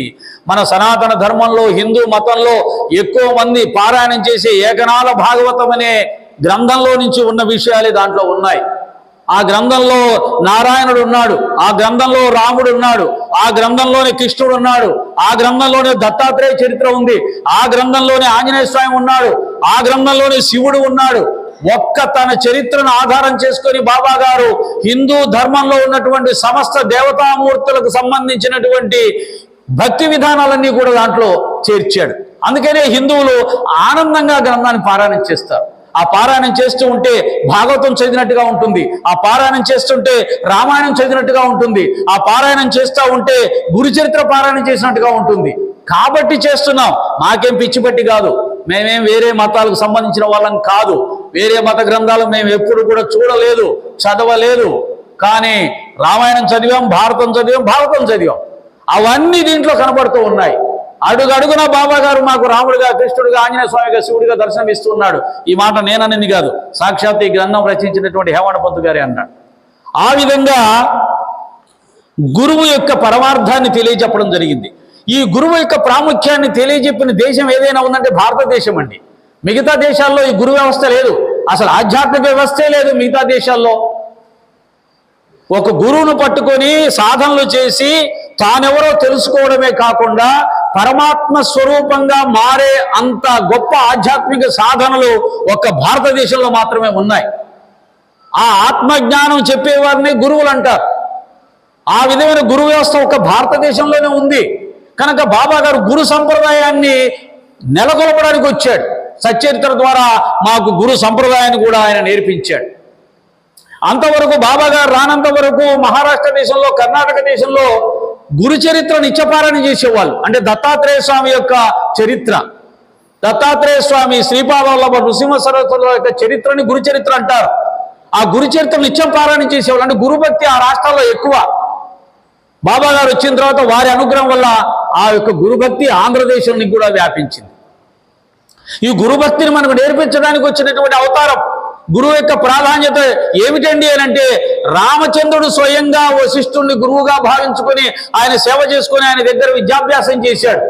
మన సనాతన ధర్మంలో, హిందూ మతంలో ఎక్కువ మంది పారాయణం చేసే ఏకనాథ భాగవతం అనే గ్రంథంలో నుంచి ఉన్న విషయాలే దాంట్లో ఉన్నాయి. ఆ గ్రంథంలో నారాయణుడు ఉన్నాడు, ఆ గ్రంథంలో రాముడు ఉన్నాడు, ఆ గ్రంథంలోనే కృష్ణుడు ఉన్నాడు, ఆ గ్రంథంలోనే దత్తాత్రేయ చరిత్ర ఉంది, ఆ గ్రంథంలోనే ఆంజనేయ స్వామి ఉన్నాడు, ఆ గ్రంథంలోనే శివుడు ఉన్నాడు. ఒక్క తన చరిత్రను ఆధారం చేసుకొని బాబా గారు హిందూ ధర్మంలో ఉన్నటువంటి సమస్త దేవతామూర్తులకు సంబంధించినటువంటి భక్తి విధానాలన్నీ కూడా దాంట్లో చేర్చాడు. అందుకనే హిందువులు ఆనందంగా గ్రంథాన్ని పారాయణం చేస్తారు. ఆ పారాయణం చేస్తూ ఉంటే భాగవతం చదివినట్టుగా ఉంటుంది, ఆ పారాయణం చేస్తుంటే రామాయణం చదివినట్టుగా ఉంటుంది, ఆ పారాయణం చేస్తూ ఉంటే గురుచరిత్ర పారాయణం చేసినట్టుగా ఉంటుంది. కాబట్టి చేస్తున్నాం, మాకేం పిచ్చిపట్టి కాదు, మేమేం వేరే మతాలకు సంబంధించిన వాళ్ళం కాదు, వేరే మత గ్రంథాలు మేము ఎప్పుడు కూడా చూడలేదు, చదవలేదు. కానీ రామాయణం చదివాం, భారతం చదివాం, భాగవతం చదివాం, అవన్నీ దీంట్లో కనబడుతూ ఉన్నాయి. అడుగడుగున బాబా గారు మాకు రాముడిగా, కృష్ణుడిగా, ఆంజనేయ స్వామిగా, శివుడిగా దర్శనం ఇస్తున్నాడు. ఈ మాట నేనని కాదు, సాక్షాత్ ఈ గ్రంథం రచించినటువంటి హేమాడు పంత్ గారే అన్నాడు. ఆ విధంగా గురువు యొక్క పరమార్థాన్ని తెలియజెప్పడం జరిగింది. ఈ గురువు యొక్క ప్రాముఖ్యాన్ని తెలియజెప్పిన దేశం ఏదైనా ఉందంటే భారతదేశం అండి. మిగతా దేశాల్లో ఈ గురు వ్యవస్థ లేదు, అసలు ఆధ్యాత్మిక వ్యవస్థే లేదు మిగతా దేశాల్లో. ఒక గురువును పట్టుకొని సాధనలు చేసి తానెవరో తెలుసుకోవడమే కాకుండా పరమాత్మ స్వరూపంగా మారే అంత గొప్ప ఆధ్యాత్మిక సాధనలు ఒక్క భారతదేశంలో మాత్రమే ఉన్నాయి. ఆ ఆత్మజ్ఞానం చెప్పేవారిని గురువులు అంటారు. ఆ విధమైన గురు వ్యవస్థ ఒక్క భారతదేశంలోనే ఉంది. కనుక బాబా గారు గురు సంప్రదాయాన్ని నెలకొల్పడానికి వచ్చాడు. సచ్చరిత్ర ద్వారా మాకు గురు సంప్రదాయాన్ని కూడా ఆయన నేర్పించాడు. అంతవరకు బాబా గారు రానంత వరకు మహారాష్ట్ర దేశంలో, కర్ణాటక దేశంలో గురు చరిత్ర నిత్యపారాయణ చేసేవాళ్ళు. అంటే దత్తాత్రేయ స్వామి యొక్క చరిత్ర, దత్తాత్రేయ స్వామి, శ్రీపాదవల్లభ నృసింహ సరస్వతుల యొక్క చరిత్రని గురు చరిత్ర అంటారు. ఆ గురు చరిత్ర నిత్యం పారాయణ చేసేవాళ్ళు. అంటే గురుభక్తి ఆ రాష్ట్రాల్లో ఎక్కువ. బాబా గారు వచ్చిన తర్వాత వారి అనుగ్రహం వల్ల ఆ యొక్క గురుభక్తి ఆంధ్రదేశానికి కూడా వ్యాపించింది. ఈ గురుభక్తిని మనకు నేర్పించడానికి వచ్చినటువంటి అవతారం. గురువు యొక్క ప్రాధాన్యత ఏమిటండి అని అంటే, రామచంద్రుడు స్వయంగా వశిష్ఠుడిని గురువుగా భావించుకొని ఆయన సేవ చేసుకొని ఆయన దగ్గర విద్యాభ్యాసం చేశాడు.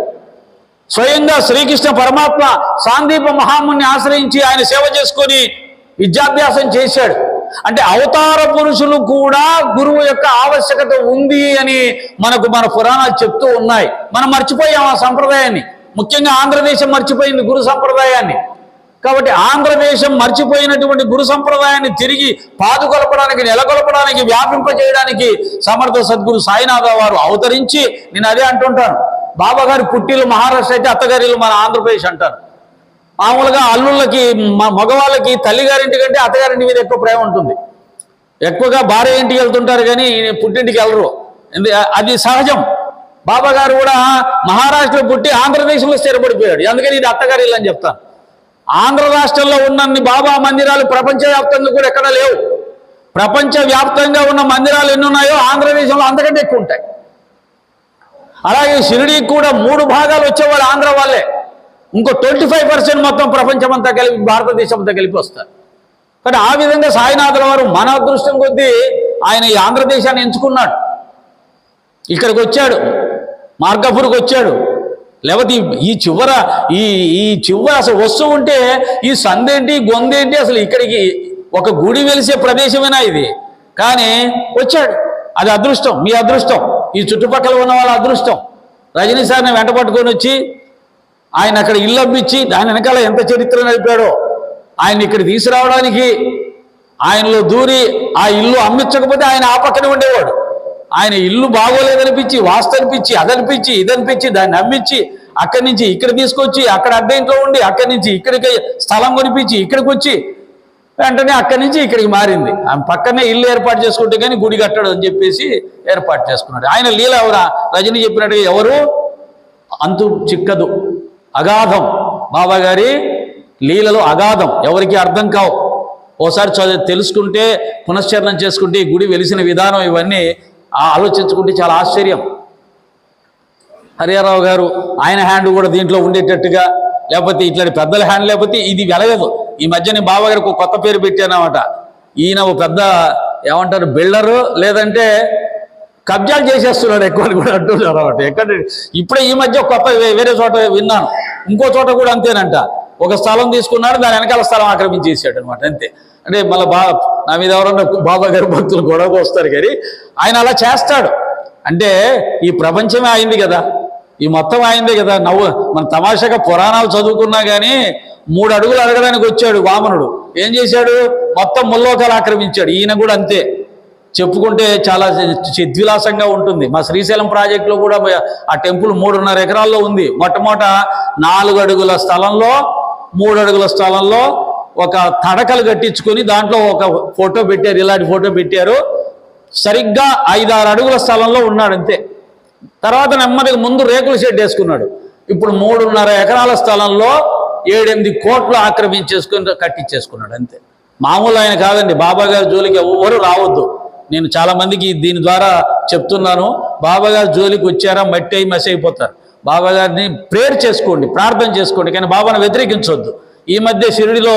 స్వయంగా శ్రీకృష్ణ పరమాత్మ సాందీప మహాముని ఆశ్రయించి ఆయన సేవ చేసుకొని విద్యాభ్యాసం చేశాడు. అంటే అవతార పురుషులు కూడా గురువు యొక్క ఆవశ్యకత ఉంది అని మనకు మన పురాణాలు చెప్తూ ఉన్నాయి. మనం మర్చిపోయాం ఆ సంప్రదాయాన్ని. ముఖ్యంగా ఆంధ్రదేశం మర్చిపోయింది గురు సంప్రదాయాన్ని. కాబట్టి ఆంధ్రదేశం మర్చిపోయినటువంటి గురు సంప్రదాయాన్ని తిరిగి పాదుకొలపడానికి, నెలకొల్పడానికి, వ్యాపింపజేయడానికి సమర్థ సద్గురు సాయినాథ వారు అవతరించి, నేను అదే అంటుంటాను, బాబా గారి పుట్టిల్లు మహారాష్ట్ర అయితే అత్తగారిల్లు మన ఆంధ్రప్రదేశ్ అంటారు. మామూలుగా అల్లుళ్ళకి, మగవాళ్ళకి తల్లిగారింటి కంటే అత్తగారింటి మీద ఎక్కువ ప్రేమ ఉంటుంది. ఎక్కువగా భార్య ఇంటికి వెళ్తుంటారు కానీ పుట్టింటికి వెళ్ళరు. అది సహజం. బాబా గారు కూడా మహారాష్ట్రలో పుట్టి ఆంధ్రదేశంలో స్థిరపడిపోయాడు. అందుకని ఇది అత్తగారిల్లు అని చెప్తాను. ఆంధ్ర రాష్ట్రంలో ఉన్నన్ని బాబా మందిరాలు ప్రపంచవ్యాప్తంగా కూడా ఎక్కడ లేవు. ప్రపంచవ్యాప్తంగా ఉన్న మందిరాలు ఎన్ని ఉన్నాయో ఆంధ్రదేశంలో అంతకంటే ఎక్కువ ఉంటాయి. అలాగే షిరిడీకి కూడా 3 భాగాలు వచ్చేవాళ్ళు ఆంధ్ర వాళ్ళే. ఇంకో 25% మొత్తం ప్రపంచమంతా కలిపి, భారతదేశం అంతా కలిపి వస్తారు. కానీ ఆ విధంగా సాయినాథుల వారు మన అదృష్టం కొద్దీ ఆయన ఈ ఆంధ్రదేశాన్ని ఎంచుకున్నాడు. ఇక్కడికి వచ్చాడు, మార్గపూర్కి వచ్చాడు. లేకపోతే ఈ చివర అసలు వస్తూ ఉంటే ఈ సందేంటి గొందేంటి, అసలు ఇక్కడికి ఒక గుడి వెలిసే ప్రదేశమేనా ఇది? కానీ వచ్చాడు. అది అదృష్టం, మీ అదృష్టం, ఈ చుట్టుపక్కల ఉన్న వాళ్ళ అదృష్టం. రజనీ సార్ని వెంట పట్టుకొని వచ్చి ఆయన అక్కడ ఇల్లు అమ్మించి దాని వెనకాల ఎంత చరిత్ర నడిపాడో ఆయన ఇక్కడ తీసుకురావడానికి ఆయనలో దూరి ఆ ఇల్లు అమ్మించకపోతే ఆయన ఆ పక్కనే ఉండేవాడు. ఆయన ఇల్లు బాగోలేదనిపించి, వాస్తు అనిపించి, అదనిపించి, ఇదనిపించి దాన్ని అమ్మించి అక్కడి నుంచి ఇక్కడ తీసుకొచ్చి అక్కడ అద్దె ఇంట్లో ఉండి అక్కడి నుంచి ఇక్కడికి స్థలం కొనిపించి ఇక్కడికి వచ్చి వెంటనే అక్కడి నుంచి ఇక్కడికి మారింది. పక్కనే ఇల్లు ఏర్పాటు చేసుకుంటే కానీ గుడి కట్టడు అని చెప్పేసి ఏర్పాటు చేసుకున్నాడు. ఆయన లీల ఎవరా? రజనీ చెప్పినట్టుగా ఎవరు అంతు చిక్కదు, అగాధం. బాబా గారి లీలలు అగాధం, ఎవరికి అర్థం కావు. ఓసారి తెలుసుకుంటే, పునశ్చరణం చేసుకుంటే, ఈ గుడి వెలిసిన విధానం ఇవన్నీ ఆలోచించుకుంటే చాలా ఆశ్చర్యం. హరిహరరావు గారు ఆయన హ్యాండ్ కూడా దీంట్లో ఉండేటట్టుగా, లేకపోతే ఇట్లాంటి పెద్దల హ్యాండ్ లేకపోతే ఇది వెలగదు. ఈ మధ్య నేను బాబా గారికి ఒక కొత్త పేరు పెట్టానమాట. ఈయన ఒక పెద్ద ఏమంటారు బిల్డరు, లేదంటే కబ్జాలు చేసేస్తున్నాడు ఎక్కువ కూడా అంటున్నారు అనమాట. ఎక్కడ ఇప్పుడే ఈ మధ్య కొత్త వేరే చోట విన్నాను, ఇంకో చోట కూడా అంతేనంట. ఒక స్థలం తీసుకున్నాడు, దాని వెనకాల స్థలం ఆక్రమించేసాడు అనమాట. అంతే. అంటే మళ్ళీ నా మీద ఎవరన్నా బాబా గారి భక్తులు గొడవ వస్తారు కానీ ఆయన అలా చేస్తాడు. అంటే ఈ ప్రపంచమే అయింది కదా, ఈ మొత్తం అయిందే కదా. మన తమాషాగా పురాణాలు చదువుకున్నా కానీ 3 అడుగులు అడగడానికి వచ్చాడు వామనుడు. ఏం చేశాడు? మొత్తం ముల్లోకాలు ఆక్రమించాడు. ఈయన కూడా అంతే. చెప్పుకుంటే చాలా చిద్విలాసంగా ఉంటుంది. మా శ్రీశైలం ప్రాజెక్టులో కూడా ఆ టెంపుల్ 3.5 ఎకరాల్లో ఉంది. మొట్టమొదట 4 అడుగుల స్థలంలో 3 అడుగుల స్థలంలో ఒక తడకలు కట్టించుకొని దాంట్లో ఒక ఫోటో పెట్టారు, ఇలాంటి ఫోటో పెట్టారు. సరిగ్గా 5-6 అడుగుల స్థలంలో ఉన్నాడు అంతే. తర్వాత నెమ్మదిగా ముందు రేకుల షెడ్ వేసుకున్నాడు. ఇప్పుడు 3.5 ఎకరాల స్థలంలో 7-8 కోట్లు ఆక్రమించేసుకుని కట్టించేసుకున్నాడు అంతే. మామూలు ఆయన కాదండి. బాబా గారి జోలికి ఎవరు రావద్దు. నేను చాలా మందికి దీని ద్వారా చెప్తున్నాను, బాబా గారి జోలికి వచ్చారా మట్టి అయి మసి అయిపోతారు. బాబా గారిని ప్రేయర్ చేసుకోండి, ప్రార్థన చేసుకోండి, కానీ బాబాను వ్యతిరేకించవద్దు. ఈ మధ్య షిరిడిలో,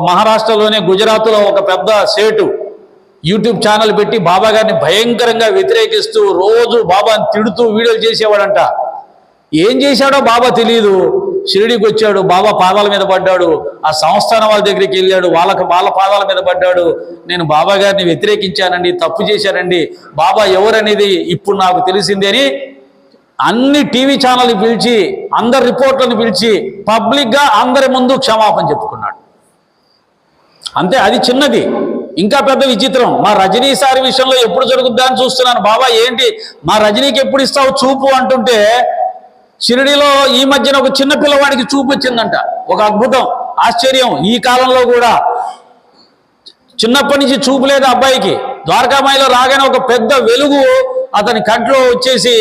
మహారాష్ట్రలోనే గుజరాత్లో ఒక పెద్ద సేటు యూట్యూబ్ ఛానల్ పెట్టి బాబా గారిని భయంకరంగా వ్యతిరేకిస్తూ రోజు బాబాని తిడుతూ వీడియోలు చేసేవాడంట. ఏం చేశాడో బాబా తెలియదు. షిరిడికి వచ్చాడు, బాబా పాదాల మీద పడ్డాడు, ఆ సంస్థానం వాళ్ళ దగ్గరికి వెళ్ళాడు, వాళ్ళ పాదాల మీద పడ్డాడు. నేను బాబా గారిని వ్యతిరేకించానండి, తప్పు చేశానండి, బాబా ఎవరనేది ఇప్పుడు నాకు తెలిసింది అని అన్ని టీవీ ఛానల్ని పిలిచి, అందరి రిపోర్ట్లను పిలిచి పబ్లిక్గా అందరి ముందు క్షమాపణ చెప్పుకున్నాడు. అంతే. అది చిన్నది. ఇంకా పెద్ద విచిత్రం, మా రజనీ సారి విషయంలో ఎప్పుడు జరుగుద్దా అని చూస్తున్నాను. బాబా ఏంటి మా రజనీకి ఎప్పుడు ఇస్తావు చూపు అంటుంటే, షిరిడిలో ఈ మధ్యన ఒక చిన్న పిల్లవాడికి చూపు వచ్చిందంట. ఒక అద్భుతం, ఆశ్చర్యం. ఈ కాలంలో కూడా చిన్నప్పటి నుంచి చూపు లేదు అబ్బాయికి. ద్వారకామాయిలో రాగానే ఒక పెద్ద వెలుగు అతని కంట్లో వచ్చేసి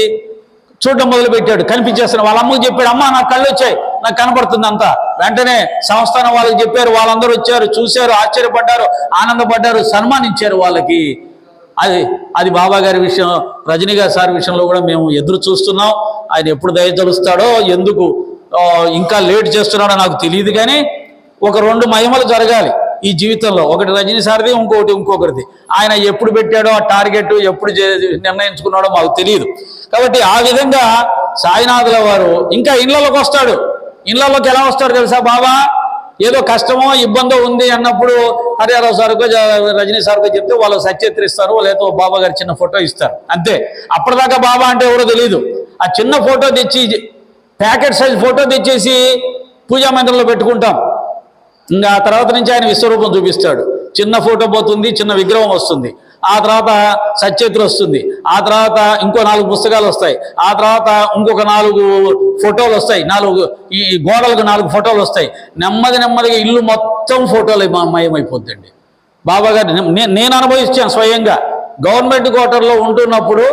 చూడడం మొదలుపెట్టాడు. కనిపించేస్తున్న వాళ్ళ అమ్మకి చెప్పాడు, అమ్మ నాకు కళ్ళు వచ్చాయి, నాకు కనపడుతుంది అంతా. వెంటనే సంస్థానం వాళ్ళకి చెప్పారు, వాళ్ళందరూ వచ్చారు, చూశారు, ఆశ్చర్యపడ్డారు, ఆనందపడ్డారు, సన్మానించారు వాళ్ళకి. అది బాబా గారి విషయం, రజనీ గారి సార్ విషయంలో కూడా మేము ఎదురు చూస్తున్నాం. ఆయన ఎప్పుడు దయతలుస్తాడో, ఎందుకు ఇంకా లేట్ చేస్తున్నాడో నాకు తెలియదు, కానీ ఒక 2 మహిమలు జరగాలి ఈ జీవితంలో. ఒకటి రజనీ సార్ది, ఇంకొకరిది. ఆయన ఎప్పుడు పెట్టాడో ఆ టార్గెట్, ఎప్పుడు నిర్ణయించుకున్నాడో మాకు తెలియదు. కాబట్టి ఆ విధంగా సాయినాథుల వారు ఇంకా ఇళ్లలోకి వస్తాడు. ఇళ్లలోకి ఎలా వస్తాడు తెలుసా? బాబా ఏదో కష్టమో ఇబ్బందో ఉంది అన్నప్పుడు హరిహరరావు సార్కో రజనీ సార్కో చెప్తే వాళ్ళు సత్యత్రి ఇస్తారు, లేకపోతే బాబా గారి చిన్న ఫోటో ఇస్తారు, అంతే. అప్పటిదాకా బాబా అంటే ఎవరో తెలియదు. ఆ చిన్న ఫోటో తెచ్చి, ప్యాకెట్ సైజ్ ఫోటో తెచ్చేసి పూజా మందిరంలో పెట్టుకుంటాం. ఇంకా ఆ తర్వాత నుంచి ఆయన విశ్వరూపం చూపిస్తాడు. చిన్న ఫోటో పోతుంది, చిన్న విగ్రహం వస్తుంది, ఆ తర్వాత సత్యత్రి వస్తుంది, ఆ తర్వాత ఇంకో 4 పుస్తకాలు వస్తాయి, ఆ తర్వాత ఇంకొక 4 ఫోటోలు వస్తాయి, ఈ గోడలకు 4 ఫోటోలు వస్తాయి. నెమ్మదిగా ఇల్లు మొత్తం ఫోటోలు మయమైపోద్దండి. బాబా గారు నేను అనుభవించాను స్వయంగా. గవర్నమెంట్ క్వార్టర్లో ఉంటున్నప్పుడు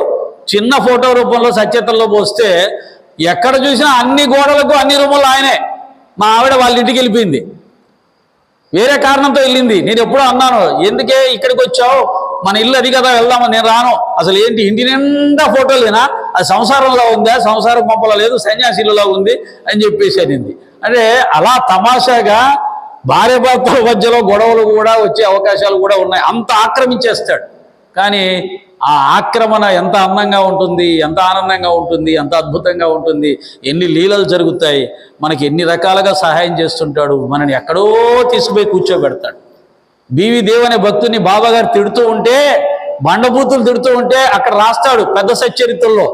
చిన్న ఫోటో రూపంలో సత్యత్రిలో పోస్తే ఎక్కడ చూసినా అన్ని గోడలకు అన్ని రూముల్లో ఆయనే. మా ఆవిడ వాళ్ళ ఇంటికి వెళ్ళిపోయింది, వేరే కారణంతో వెళ్ళింది. నేను ఎప్పుడో అన్నాను, ఎందుకే ఇక్కడికి వచ్చావు, మన ఇల్లు అది కదా, వెళ్దామని. నేను రాను, అసలు ఏంటి ఇంటి నిండా ఫోటోలేనా, అది సంసారంలో ఉందా, సంసారం పంపలో లేదు, సన్యాసిలో ఉంది అని చెప్పేసి అనింది. అంటే అలా తమాషాగా భార్య భర్తల మధ్యలో గొడవలు కూడా వచ్చే అవకాశాలు కూడా ఉన్నాయి. అంత ఆక్రమించేస్తాడు. కానీ ఆ ఆక్రమణ ఎంత అందంగా ఉంటుంది, ఎంత ఆనందంగా ఉంటుంది, ఎంత అద్భుతంగా ఉంటుంది. ఎన్ని లీలలు జరుగుతాయి, మనకి ఎన్ని రకాలుగా సహాయం చేస్తుంటాడు. మనని ఎక్కడో తీసుకుపోయి కూర్చోబెడతాడు. బీవీ దేవ్ అనే భక్తుని బాబా గారు తిడుతూ ఉంటే, బండబూతులు తిడుతూ ఉంటే అక్కడ రాస్తాడు పెద్ద సచ్చరిత్రలో.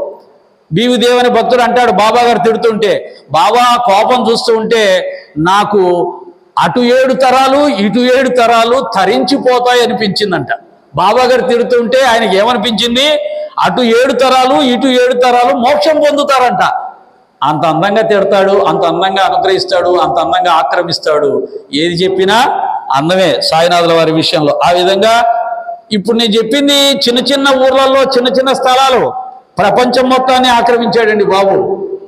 బీవీ దేవ్ అనే భక్తుడు అంటాడు బాబా గారు తిడుతుంటే, బాబా కోపం చూస్తూ ఉంటే నాకు అటు 7 తరాలు ఇటు 7 తరాలు తరించిపోతాయి అనిపించిందంట. బాబా గారు తిడుతుంటే ఆయనకి ఏమనిపించింది? అటు 7 తరాలు ఇటు 7 తరాలు మోక్షం పొందుతారంట. అంత అందంగా తిడతాడు, అంత అందంగా అనుగ్రహిస్తాడు, అంత అందంగా ఆక్రమిస్తాడు. ఏది చెప్పినా అందమే సాయినాథుల వారి విషయంలో. ఆ విధంగా ఇప్పుడు నేను చెప్పింది చిన్న ఊర్లలో చిన్న స్థలాలు ప్రపంచం మొత్తాన్ని ఆక్రమించాడండి బాబు.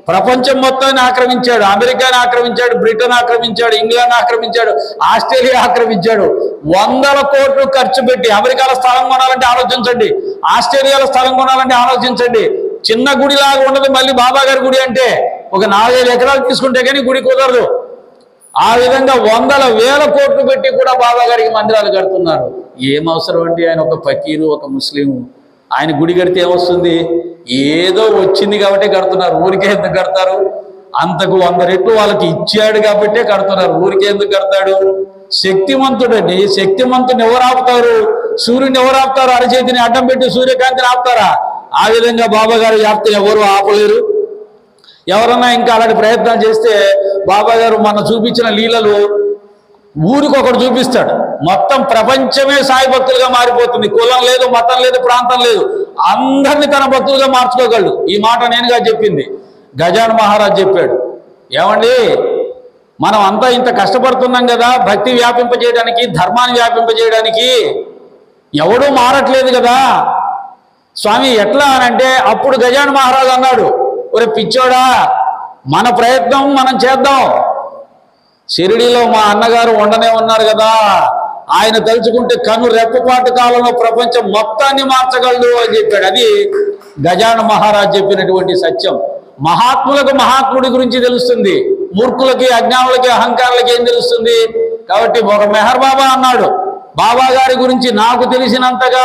ప్రపంచం మొత్తాన్ని ఆక్రమించాడు. అమెరికాని ఆక్రమించాడు, బ్రిటన్ ఆక్రమించాడు, ఇంగ్లాండ్ ఆక్రమించాడు, ఆస్ట్రేలియా ఆక్రమించాడు. 100 కోట్లు ఖర్చు పెట్టి అమెరికాలో స్థలం కొనాలంటే ఆలోచించండి, ఆస్ట్రేలియాలో స్థలం కొనాలంటే ఆలోచించండి. చిన్న గుడిలాగా ఉండదు మళ్ళీ బాబా గారి గుడి అంటే. ఒక 4-5 ఎకరాలు తీసుకుంటే కానీ గుడి కుదరదు. ఆ విధంగా 100,000 కోట్లు పెట్టి కూడా బాబా గారికి మందిరాలు కడుతున్నారు. ఏం అవసరం అండి? ఆయన ఒక ఫకీరు, ఒక ముస్లిం, ఆయన గుడి కడితే ఏమొస్తుంది? ఏదో వచ్చింది కాబట్టి కడుతున్నారు. ఊరికే ఎందుకు కడతారు? అంతకు 100 రెట్లు వాళ్ళకి ఇచ్చాడు కాబట్టే కడుతున్నారు. ఊరికే ఎందుకు కడతాడు? శక్తిమంతుడండి. శక్తిమంతుని ఎవరు ఆపుతారు? సూర్యుని ఎవరు ఆపుతారు? అరచేతిని అడ్డం పెట్టి సూర్యకాంతిని ఆపుతారా? ఆ విధంగా బాబా గారి వ్యాప్తిని ఎవరు ఆపలేరు. ఎవరన్నా ఇంకా అలాంటి ప్రయత్నం చేస్తే బాబా గారు మన చూపించిన లీలలు ఊరికొకడు చూపిస్తాడు. మొత్తం ప్రపంచమే సాయి భక్తులుగా మారిపోతుంది. కులం లేదు, మతం లేదు, ప్రాంతం లేదు, అందరినీ తన భక్తులుగా మార్చుకోగలడు. ఈ మాట నేనుగా చెప్పింది, గజాన్ మహారాజ్ చెప్పాడు. ఏమండి, మనం అంతా ఇంత కష్టపడుతున్నాం కదా భక్తి వ్యాపింపజేయడానికి, ధర్మాన్ని వ్యాపింపజేయడానికి. ఎవడూ మారట్లేదు కదా స్వామి, ఎట్లా అనంటే అప్పుడు గజాన్ మహారాజ్ అన్నాడు, ఒరే పిచ్చోడా, మన ప్రయత్నం మనం చేద్దాం. షిరిడీలో మా అన్నగారు ఉండనే ఉన్నారు కదా, ఆయన తలుచుకుంటే కను రెప్పపాటు కాలంలో ప్రపంచం మొత్తాన్ని మార్చగలడు అని చెప్పాడు. అది గజాన్ మహారాజ్ చెప్పినటువంటి సత్యం. మహాత్ములకు మహాత్ముడి గురించి తెలుస్తుంది, మూర్ఖులకి, అజ్ఞానులకి, అహంకారులకి ఏం తెలుస్తుంది? కాబట్టి ఒక మెహర్ బాబా అన్నాడు, బాబా గారి గురించి నాకు తెలిసినంతగా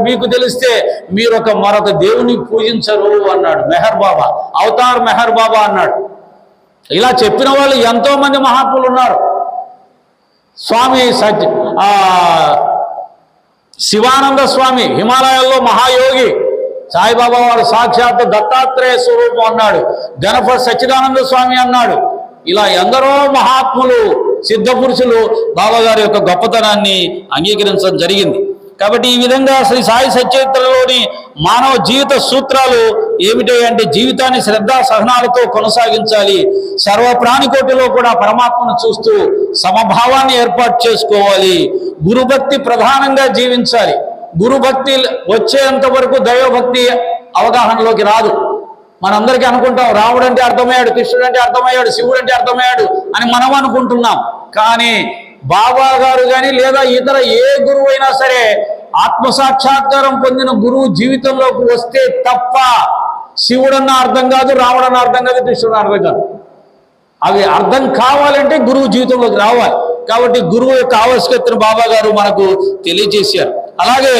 మీకు తెలిస్తే మీరు మరొక దేవుని పూజించరు అన్నాడు మెహర్ బాబా. అవతార్ మెహర్ బాబా అన్నాడు. ఇలా చెప్పిన వాళ్ళు ఎంతో మంది మహాత్ములు ఉన్నారు. స్వామి శివానంద స్వామి హిమాలయాల్లో మహాయోగి, సాయిబాబా వారు సాక్షాత్ దత్తాత్రేయ స్వరూపం అన్నాడు. గణపతి సచ్చిదానంద స్వామి అన్నాడు. ఇలా ఎందరో మహాత్ములు, సిద్ధ పురుషులు బాబా గారి యొక్క గొప్పతనాన్ని అంగీకరించడం జరిగింది. కాబట్టి ఈ విధంగా శ్రీ సాయి సచరిత్రలోని మానవ జీవిత సూత్రాలు ఏమిటి అంటే, జీవితాన్ని శ్రద్ధా సహనాలతో కొనసాగించాలి. సర్వప్రాణికోటిలో కూడా పరమాత్మను చూస్తూ సమభావాన్ని ఏర్పాటు చేసుకోవాలి. గురుభక్తి ప్రధానంగా జీవించాలి. గురుభక్తి వచ్చేంత వరకు దైవభక్తి అవగాహనలోకి రాదు. మనందరికీ అనుకుంటాం రాముడు అంటే అర్థమయ్యాడు, కృష్ణుడు అంటే అర్థమయ్యాడు, శివుడు అంటే అర్థమయ్యాడు అని మనం అనుకుంటున్నాం. కానీ బాబా గారు కానీ లేదా ఇతర ఏ గురువు అయినా సరే ఆత్మసాక్షాత్కారం పొందిన గురువు జీవితంలోకి వస్తే తప్ప శివుడన్న అర్థం కాదు, రాముడన్న అర్థం కాదు, కృష్ణుడు అర్థం కాదు. అవి అర్థం కావాలంటే గురువు జీవితంలోకి రావాలి. కాబట్టి గురువు యొక్క ఆవశ్యకతను బాబా గారు మనకు తెలియజేశారు. అలాగే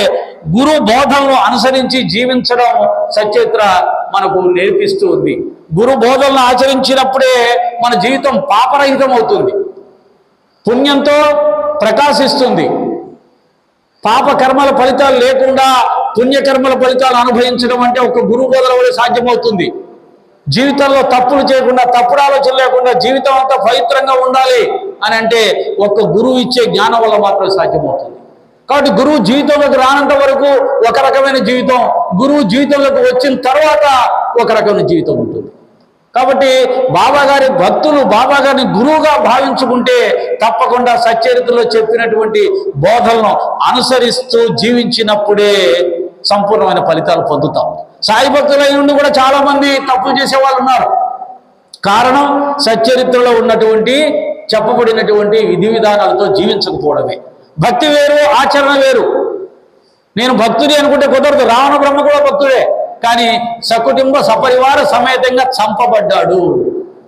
గురువు బోధనలు అనుసరించి జీవించడం సచరిత్ర మనకు నేర్పిస్తూ ఉంది. గురు బోధనలు ఆచరించినప్పుడే మన జీవితం పాపరహితం అవుతుంది, పుణ్యంతో ప్రకాశిస్తుంది. పాప కర్మల ఫలితాలు లేకుండా పుణ్యకర్మల ఫలితాలు అనుభవించడం అంటే ఒక గురువు బోధన వల్ల సాధ్యమవుతుంది. జీవితంలో తప్పులు చేయకుండా, తప్పుడు ఆలోచన లేకుండా జీవితం అంతా పవిత్రంగా ఉండాలి అని అంటే ఒక్క గురువు ఇచ్చే జ్ఞానం వల్ల మాత్రం సాధ్యమవుతుంది. కాబట్టి గురువు జీవితంలోకి రానంత వరకు ఒక రకమైన జీవితం, గురువు జీవితంలోకి వచ్చిన తర్వాత ఒక రకమైన జీవితం ఉంటుంది. కాబట్టి బాబా గారి భక్తులు బాబా గారిని గురువుగా భావించుకుంటే తప్పకుండా సచ్చరిత్రలో చెప్పినటువంటి బోధనలను అనుసరిస్తూ జీవించినప్పుడే సంపూర్ణమైన ఫలితాలు పొందుతాం. సాయి భక్తులై నుండి కూడా చాలా మంది తప్పులు చేసే వాళ్ళు ఉన్నారు. కారణం సచ్చరిత్రలో ఉన్నటువంటి చెప్పబడినటువంటి విధి విధానాలతో జీవించకపోవడమే. భక్తి వేరు, ఆచరణ వేరు. నేను భక్తుడి అనుకుంటే కుదరదు. రావణ బ్రహ్మ కూడా భక్తుడే, కానీ సకుటుంబ సపరివార సమేతంగా చంపబడ్డాడు.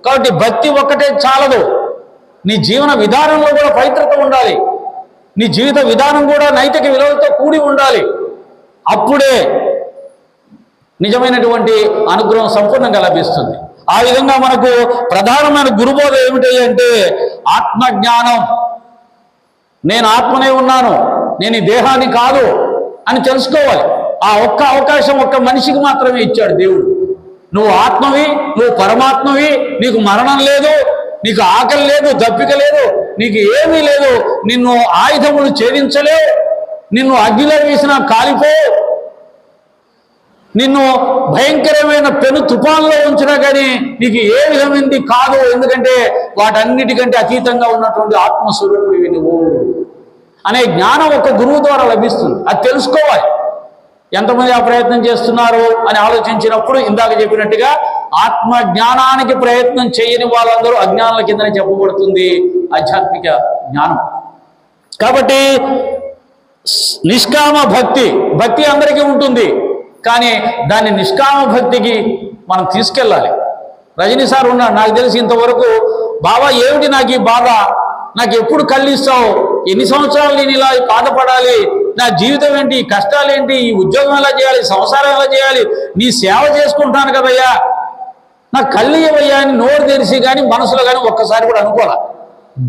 కాబట్టి భక్తి ఒక్కటే చాలదు, నీ జీవన విధానంలో కూడా పవిత్రత ఉండాలి, నీ జీవిత విధానం కూడా నైతిక విలువలతో కూడి ఉండాలి. అప్పుడే నిజమైనటువంటి అనుగ్రహం సంపూర్ణంగా లభిస్తుంది. ఆ విధంగా మనకు ప్రధానమైన గురుబోధ ఏమిటి అంటే ఆత్మజ్ఞానం. నేను ఆత్మనే ఉన్నాను, నేను ఈ దేహాన్ని కాదు అని తెలుసుకోవాలి. ఆ ఒక్క అవకాశం ఒక్క మనిషికి మాత్రమే ఇచ్చాడు దేవుడు. నువ్వు ఆత్మవి, నువ్వు పరమాత్మవి, నీకు మరణం లేదు, నీకు ఆకలి లేదు, దప్పిక లేదు, నీకు ఏమీ లేదు. నిన్ను ఆయుధములు ఛేదించలేవు, నిన్ను అగ్నిలో వేసినా కాలిపో, నిన్ను భయంకరమైన పెను తుఫాన్లో ఉంచినా కానీ నీకు ఏ విధమైనది కాదు. ఎందుకంటే వాటన్నిటికంటే అతీతంగా ఉన్నటువంటి ఆత్మస్వరూపుడివి నువ్వు అనే జ్ఞానం ఒక గురువు ద్వారా లభిస్తుంది. అది తెలుసుకోవాలి. ఎంతమంది ఆ ప్రయత్నం చేస్తున్నారు అని ఆలోచించినప్పుడు ఇందాక చెప్పినట్టుగా ఆత్మ జ్ఞానానికి ప్రయత్నం చేయని వాళ్ళందరూ అజ్ఞానుల కిందనే చెప్పబడుతుంది ఆధ్యాత్మిక జ్ఞానం. కాబట్టి నిష్కామ భక్తి, భక్తి అందరికీ ఉంటుంది, కానీ దాన్ని నిష్కామ భక్తికి మనం తీసుకెళ్ళాలి. రజనీ సార్ ఉన్నాడు, నాకు తెలిసి ఇంతవరకు బాబా ఏమిటి నాకు ఈ బాధ, నాకు ఎప్పుడు కళ్ళిస్తావు, ఎన్ని సంవత్సరాలు నేను ఇలా బాధపడాలి, నా జీవితం ఏంటి, ఈ కష్టాలు ఏంటి, ఈ ఉద్యోగం ఎలా చేయాలి, సంసారం ఎలా చేయాలి, నీ సేవ చేసుకుంటాను కదయ్యా, నాకు కళ్ళు ఇవ్వయ్యా అని నోరు తెరిచి కానీ మనసులో కానీ ఒక్కసారి కూడా అనుకోవాలి.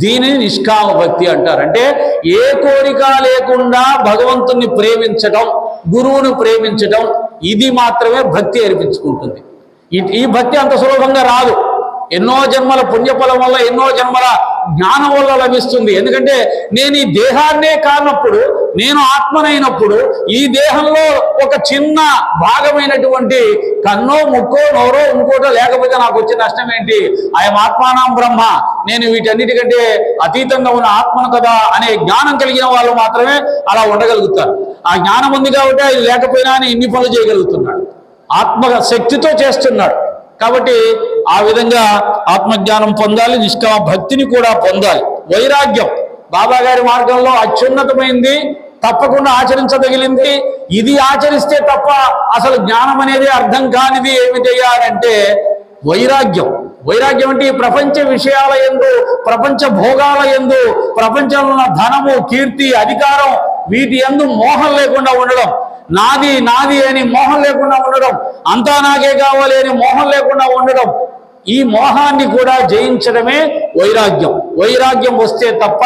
దీనిని నిష్కామ భక్తి అంటారు. అంటే ఏ కోరిక లేకుండా భగవంతుని ప్రేమించడం, గురువును ప్రేమించడం, ఇది మాత్రమే భక్తి అర్పించుకుంటుంది. ఈ భక్తి అంత సులభంగా రాదు. ఎన్నో జన్మల పుణ్యఫలం వల్ల, ఎన్నో జన్మల జ్ఞానం వల్ల లభిస్తుంది. ఎందుకంటే నేను ఈ దేహాన్నే కానప్పుడు, నేను ఆత్మనైనప్పుడు ఈ దేహంలో ఒక చిన్న భాగమైనటువంటి కన్నో ముక్కో నోరో ఇంకోటో లేకపోతే నాకు వచ్చే నష్టం ఏంటి? ఆయన ఆత్మానం బ్రహ్మ, నేను వీటన్నిటికంటే అతీతంగా ఉన్న ఆత్మను కదా అనే జ్ఞానం కలిగిన వాళ్ళు మాత్రమే అలా ఉండగలుగుతారు. ఆ జ్ఞానం ఉంది కాబట్టి ఆయన లేకపోయినా ఆయన ఇన్ని పనులు చేయగలుగుతున్నాడు, ఆత్మ శక్తితో చేస్తున్నాడు. కాబట్టి ఆ విధంగా ఆత్మజ్ఞానం పొందాలి, నిష్కామ భక్తిని కూడా పొందాలి. వైరాగ్యం బాబా గారి మార్గంలో అత్యున్నతమైంది, తప్పకుండా ఆచరించదగిలింది. ఇది ఆచరిస్తే తప్ప అసలు జ్ఞానం అనేది అర్థం కానిది ఏమి చేయాలంటే వైరాగ్యం. వైరాగ్యం అంటే ఈ ప్రపంచ విషయాల యందు, ప్రపంచ భోగాల యందు, ప్రపంచంలో ఉన్న ధనము, కీర్తి, అధికారం, వీటి యందు మోహం లేకుండా ఉండడం, నాది నాది అని మోహం లేకుండా ఉండడం, అంతా నాకే కావాలి అని మోహం లేకుండా ఉండడం, ఈ మోహాన్ని కూడా జయించడమే వైరాగ్యం. వైరాగ్యం వస్తే తప్ప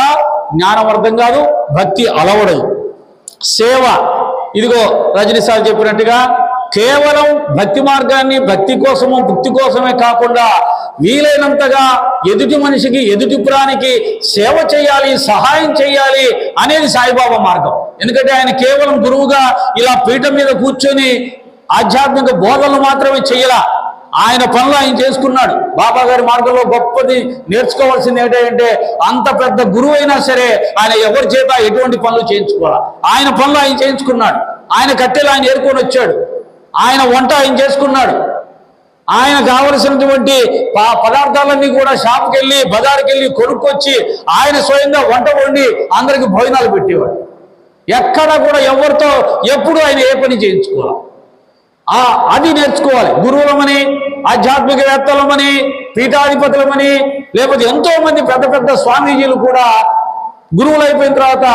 జ్ఞానం అర్థం కాదు, భక్తి అలవడదు. సేవ, ఇదిగో రజనీ సార్ చెప్పినట్టుగా కేవలం భక్తి మార్గాన్ని భక్తి కోసము, భక్తి కోసమే కాకుండా వీలైనంతగా ఎదుటి మనిషికి, ఎదుటి ప్రాణికి సేవ చేయాలి, సహాయం చేయాలి అనేది సాయిబాబా మార్గం. ఎందుకంటే ఆయన కేవలం గురువుగా ఇలా పీఠం మీద కూర్చొని ఆధ్యాత్మిక బోధనలు మాత్రమే చేయాల, ఆయన పనులు ఆయన చేసుకున్నాడు. బాబా గారి మార్గంలో గొప్పది నేర్చుకోవాల్సింది ఏంటంటే అంత పెద్ద గురువు అయినా సరే ఆయన ఎవరి చేత ఎటువంటి పనులు చేయించుకోవాలి, ఆయన పనులు ఆయన చేయించుకున్నాడు. ఆయన కట్టెలు ఆయన ఏరుకొని వచ్చాడు, ఆయన వంట ఆయన చేసుకున్నాడు, ఆయన కావలసినటువంటి పదార్థాలన్నీ కూడా షాప్కి వెళ్ళి, బజార్కి వెళ్ళి కొనుక్కొచ్చి ఆయన స్వయంగా వంట వండి అందరికి భోజనాలు పెట్టేవాడు. ఎక్కడ కూడా ఎవరితో ఎప్పుడు ఆయన ఏ పని చేయించుకోవాలి. అది నేర్చుకోవాలి. గురువులమని, ఆధ్యాత్మికవేత్తలమని, పీఠాధిపతులమని, లేకపోతే ఎంతో మంది పెద్ద పెద్ద స్వామీజీలు కూడా గురువులు అయిపోయిన తర్వాత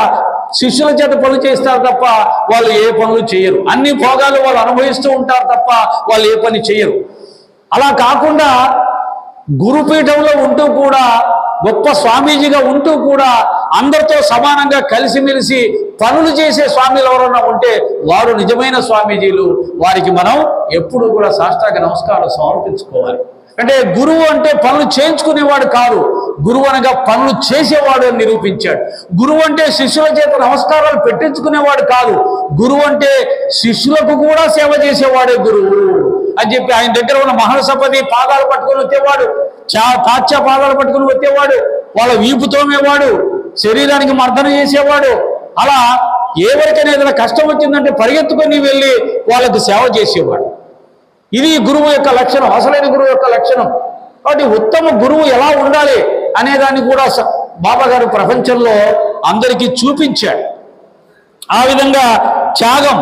శిష్యుల చేత పనులు చేస్తారు తప్ప వాళ్ళు ఏ పనులు చేయరు. అన్ని భోగాలు వాళ్ళు అనుభవిస్తూ ఉంటారు తప్ప వాళ్ళు ఏ పని చేయరు. అలా కాకుండా గురుపీఠంలో ఉంటూ కూడా, గొప్ప స్వామీజీగా ఉంటూ కూడా అందరితో సమానంగా కలిసిమెలిసి పనులు చేసే స్వామీలు ఎవరన్నా ఉంటే వారు నిజమైన స్వామీజీలు. వారికి మనం ఎప్పుడు కూడా సాష్టాంగ నమస్కారం సమర్పించుకోవాలి. అంటే గురువు అంటే పనులు చేయించుకునేవాడు కాదు, గురువు అనగా పనులు చేసేవాడు అని నిరూపించాడు. గురువు అంటే శిష్యుల చేత నమస్కారాలు పెట్టించుకునేవాడు కాదు, గురువు అంటే శిష్యులకు కూడా సేవ చేసేవాడే గురువు అని చెప్పి ఆయన దగ్గర ఉన్న మహర్షపతి పాదాలు పట్టుకొని వచ్చేవాడు, పాచ్య పాదాలు పట్టుకొని వచ్చేవాడు, వాళ్ళ వీపు తోమేవాడు, శరీరానికి మర్దన చేసేవాడు. అలా ఎవరికైనా ఏదైనా కష్టం వచ్చిందంటే పరిగెత్తుకొని వెళ్ళి వాళ్ళకు సేవ చేసేవాడు. ఇది గురువు యొక్క లక్షణం, అసలైన గురువు యొక్క లక్షణం. కాబట్టి ఉత్తమ గురువు ఎలా ఉండాలి అనేదాన్ని కూడా బాబా గారు ప్రపంచంలో అందరికీ చూపించాడు. ఆ విధంగా త్యాగం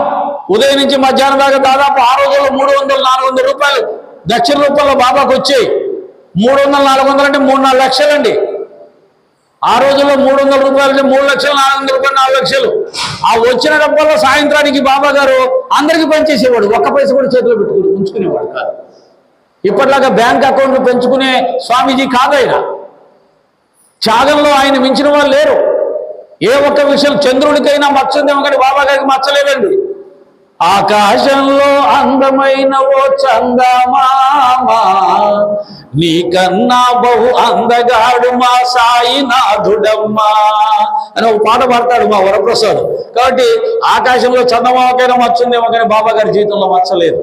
ఉదయం నుంచి మధ్యాహ్నం దాకా దాదాపు ఆ రోజుల్లో 300-400 రూపాయలు దక్షిణ రూపంలో బాబాకు వచ్చాయి. 300-400 అంటే 3-4 లక్షలండి. ఆ రోజుల్లో 300 రూపాయలు అంటే 3 లక్షలు, 400 రూపాయలు 4 లక్షలు. ఆ వచ్చిన డబ్బుల్లో సాయంత్రానికి బాబా గారు అందరికీ పనిచేసేవాడు. ఒక్క పైస కూడా చేతిలో పెట్టుకుని ఉంచుకునేవాడు కాదు. ఇప్పటిలాగా బ్యాంక్ అకౌంట్లు పెంచుకునే స్వామీజీ కాదు ఆయన. త్యాగంలో ఆయన మించిన వాళ్ళు లేరు. ఏ ఒక్క విషయం చంద్రుడికైనా మచ్చందేమో కానీ బాబా గారికి మచ్చలేదండి. ఆకాశంలో అందమైన ఓ చందమామా, నీకన్నా బహు అందగాడు మా సాయినాథుడమ్మా అని ఒక పాట పాడతాడు మా వరప్రసాద్. కాబట్టి ఆకాశంలో చందమామకైనా మచ్చుందేమో కానీ బాబా గారి జీవితంలో మచ్చలేదు.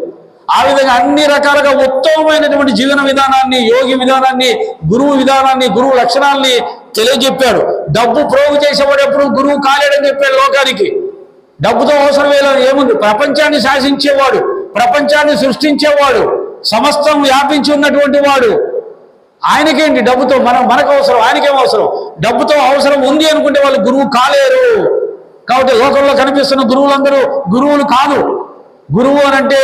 ఆ విధంగా అన్ని రకాలుగా ఉత్తమమైనటువంటి జీవన విధానాన్ని, యోగి విధానాన్ని, గురువు విధానాన్ని, గురువు లక్షణాలని తెలియజెప్పాడు. డబ్బు ప్రోగు చేసేవాడు ఎప్పుడు గురువు కాలేడని చెప్పాడు లోకానికి. డబ్బుతో అవసరం ఏముంది? ప్రపంచాన్ని శాసించేవాడు, ప్రపంచాన్ని సృష్టించేవాడు, సమస్తం వ్యాపించి ఉన్నటువంటి వాడు. ఆయనకేంటి డబ్బుతో మనకు అవసరం, ఆయనకేం అవసరం? డబ్బుతో అవసరం ఉంది అనుకుంటే వాళ్ళు గురువు కాలేరు. కాబట్టి లోకంలో కనిపిస్తున్న గురువులందరూ గురువులు కాదు. గురువు అనంటే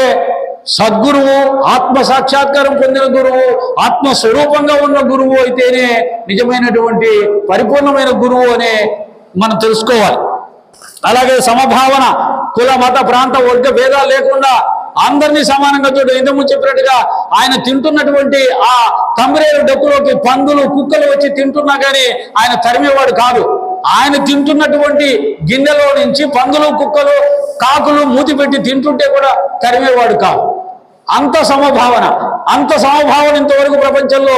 సద్గురువు, ఆత్మ సాక్షాత్కారం పొందిన గురువు, ఆత్మస్వరూపంగా ఉన్న గురువు అయితేనే నిజమైనటువంటి పరిపూర్ణమైన గురువు అనే మనం తెలుసుకోవాలి. అలాగే సమభావన, కుల మత ప్రాంత వర్గ భేదాలు లేకుండా అందరినీ సమానంగా చూడు. ఇంతకుముందు చెప్పినట్టుగా ఆయన తింటున్నటువంటి ఆ తమిరేరు డక్కులోకి పందులు, కుక్కలు వచ్చి తింటున్నా కానీ ఆయన తరిమేవాడు కాదు. ఆయన తింటున్నటువంటి గిన్నెలో నుంచి పందులు, కుక్కలు, కాకులు మూతి పెట్టి తింటుంటే కూడా తరిమేవాడు కాదు. అంత సమభావన, అంత సమభావన ఇంతవరకు ప్రపంచంలో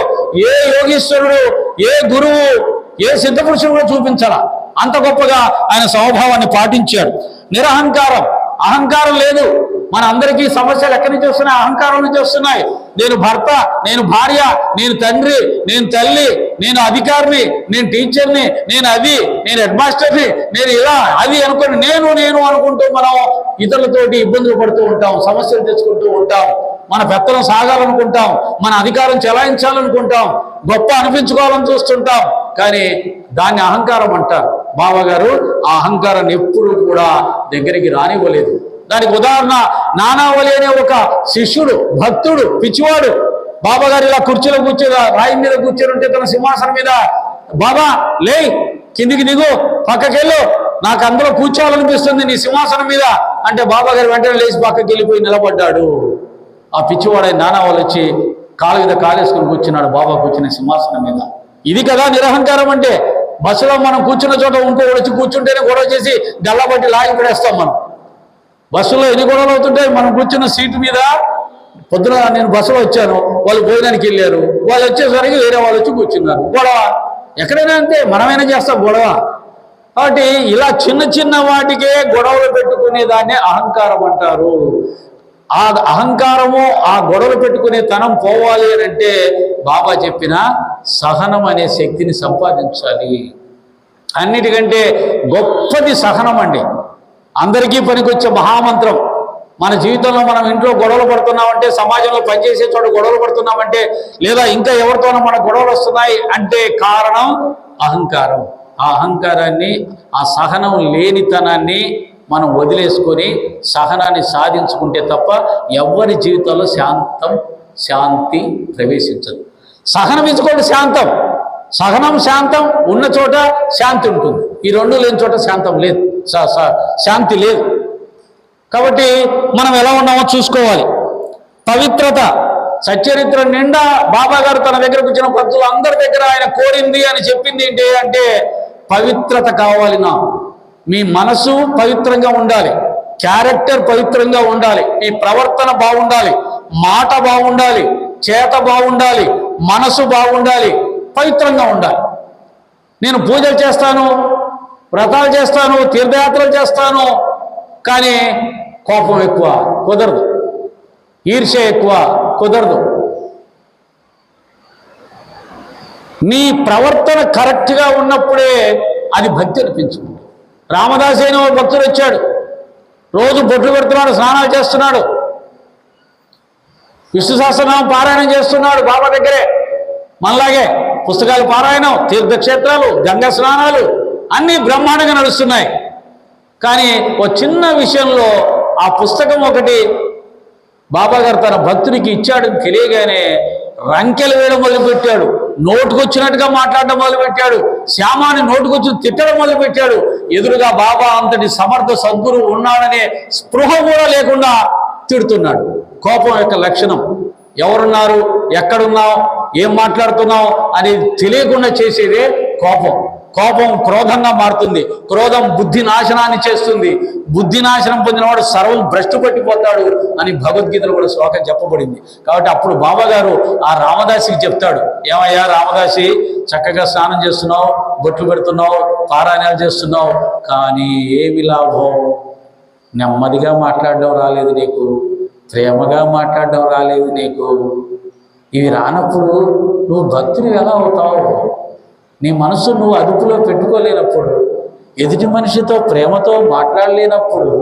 ఏ యోగీశ్వరుడు, ఏ గురువు, ఏ సిద్ధపురుషుడు కూడా చూపించాలా. అంత గొప్పగా ఆయన సమభావాన్ని పాటించాడు. నిరహంకారం, అహంకారం లేదు. మన అందరికీ సమస్యలు ఎక్కడి నుంచి వస్తున్నాయి? అహంకారం నుంచి వస్తున్నాయి. నేను భర్త, నేను భార్య, నేను తండ్రి, నేను తల్లి, నేను అధికారిని, నేను టీచర్ని, నేను అది, నేను హెడ్ మాస్టర్ని, నేను ఇలా అది అనుకుని నేను అనుకుంటూ మనం ఇతరులతోటి ఇబ్బందులు పడుతూ ఉంటాం, సమస్యలు తెచ్చుకుంటూ ఉంటాం. మన పెత్తనం సాగాలనుకుంటాం, మన అధికారం చెలాయించాలనుకుంటాం, గొప్ప అనిపించుకోవాలని చూస్తుంటాం. కానీ దాన్ని అహంకారం అంటారు. బాబాగారు ఆ అహంకారాన్ని ఎప్పుడు కూడా దగ్గరికి రానివ్వలేదు. దానికి ఉదాహరణ నానావళి అనే ఒక శిష్యుడు, భక్తుడు, పిచ్చివాడు. బాబాగారు ఇలా కుర్చీలో రాయి మీద కూర్చొని ఉంటే తన సింహాసనం మీద, బాబా లే, కిందికి దిగు, పక్కకెళ్ళు, నాకు అందులో కూర్చోవాలనిపిస్తుంది నీ సింహాసనం మీద అంటే బాబాగారు వెంటనే లేచి పక్కకి వెళ్ళిపోయి నిలబడ్డాడు. ఆ పిచ్చివాడై నానావళి వచ్చి కాలు మీద కాలేసుకొని కూర్చున్నాడు బాబా కూర్చున్న సింహాసనం మీద. ఇది కదా నిరహంకారం అంటే. బస్సులో మనం కూర్చున్న చోట ఇంకోటి వచ్చి కూర్చుంటేనే గొడవ చేసి గల్లబట్టి లాగి పడేస్తాం. మనం బస్సులో ఎన్ని గొడవలు అవుతుంటాయి. మనం కూర్చున్న సీటు మీద పొద్దున నేను బస్సులో వచ్చాను, వాళ్ళు భోజనానికి వెళ్ళారు, వాళ్ళు వచ్చేసరికి వేరే వాళ్ళు వచ్చి కూర్చున్నారు. గొడవ ఎక్కడైనా అంతే, మనమైనా చేస్తాం గొడవ. కాబట్టి ఇలా చిన్న చిన్న వాటికే గొడవలు పెట్టుకునే దాన్ని అహంకారం అంటారు. ఆ అహంకారము, ఆ గొడవలు పెట్టుకునే తనం పోవాలి అని అంటే బాబా చెప్పిన సహనం అనే శక్తిని సంపాదించాలి. అన్నిటికంటే గొప్పది సహనం అండి. అందరికీ పనికొచ్చే మహామంత్రం. మన జీవితంలో మనం ఇంట్లో గొడవలు పడుతున్నామంటే, సమాజంలో పనిచేసే చోట గొడవలు పడుతున్నామంటే, లేదా ఇంకా ఎవరితోనో మన గొడవలు వస్తున్నాయి అంటే కారణం అహంకారం. ఆ అహంకారాన్ని, ఆ సహనం లేనితనాన్ని మనం వదిలేసుకొని సహనాన్ని సాధించుకుంటే తప్ప ఎవ్వరి జీవితంలో శాంతి ప్రవేశించదు. సహనం ఇచ్చుకోండి శాంతం. సహనం శాంతం ఉన్న చోట శాంతి ఉంటుంది. ఈ రెండు లేని చోట శాంతం లేదు, శాంతి లేదు. కాబట్టి మనం ఎలా ఉన్నామో చూసుకోవాలి. పవిత్రత. సచ్చరిత్ర నిండా బాబా గారు తన దగ్గరకు వచ్చిన భక్తులు అందరి దగ్గర ఆయన కోరింది అని చెప్పింది ఏంటి అంటే పవిత్రత కావాలి. మీ మనసు పవిత్రంగా ఉండాలి, క్యారెక్టర్ పవిత్రంగా ఉండాలి, మీ ప్రవర్తన బాగుండాలి, మాట బాగుండాలి, చేత బాగుండాలి, మనసు బాగుండాలి, పవిత్రంగా ఉండాలి. నేను పూజలు చేస్తాను, వ్రతాలు చేస్తాను, తీర్థయాత్రలు చేస్తాను, కానీ కోపం ఎక్కువ, కుదరదు. ఈర్ష్య ఎక్కువ, కుదరదు. నీ ప్రవర్తన కరెక్ట్గా ఉన్నప్పుడే అది భక్తి అనిపించుకుంటుంది. రామదాస్ అయిన భక్తుడు వచ్చాడు, రోజు బొట్లు పెడుతున్నాడు, స్నానాలు చేస్తున్నాడు, విష్ణు సహస్రనామం పారాయణం చేస్తున్నాడు బాబా దగ్గరే. మనలాగే పుస్తకాలు పారాయణం, తీర్థక్షేత్రాలు, గంగా స్నానాలు అన్నీ బ్రహ్మాండంగా నడుస్తున్నాయి. కానీ ఓ చిన్న విషయంలో ఆ పుస్తకం ఒకటి బాబా గారు తన భక్తునికి ఇచ్చాడని తెలియగానే రంకెలు వేయడం మొదలుపెట్టాడు, నోటుకొచ్చినట్టుగా మాట్లాడడం మొదలుపెట్టాడు, శ్యామాని నోటుకొచ్చి తిట్టడం మొదలుపెట్టాడు. ఎదురుగా బాబా అంతటి సమర్థ సద్గురు ఉన్నాడనే స్పృహ కూడా లేకుండా తిడుతున్నాడు. కోపం యొక్క లక్షణం. ఎవరున్నారు, ఎక్కడున్నావు, ఏం మాట్లాడుతున్నావు అని తెలియకుండా చేసేదే కోపం. కోపం క్రోధంగా మారుతుంది. క్రోధం బుద్ధి నాశనాన్ని చేస్తుంది. బుద్ధి నాశనం పొందినవాడు సర్వం భ్రష్టు పట్టిపోతాడు అని భగవద్గీతలో కూడా శ్లోకం చెప్పబడింది. కాబట్టి అప్పుడు బాబా గారు ఆ రామదాసికి చెప్తాడు, ఏమయ్యా రామదాసి, చక్కగా స్నానం చేస్తున్నావు, బొట్లు పెడుతున్నావు, పారాయణాలు చేస్తున్నావు, కానీ ఏమి లాభం? నెమ్మదిగా మాట్లాడడం రాలేదు నీకు, ప్రేమగా మాట్లాడడం రాలేదు నీకు. ఇవి రానప్పుడు నువ్వు భక్తులు ఎలా అవుతావు? నీ మనసు నువ్వు అదుపులో పెట్టుకోలేనప్పుడు, ఎదుటి మనిషితో ప్రేమతో మాట్లాడలేనప్పుడు,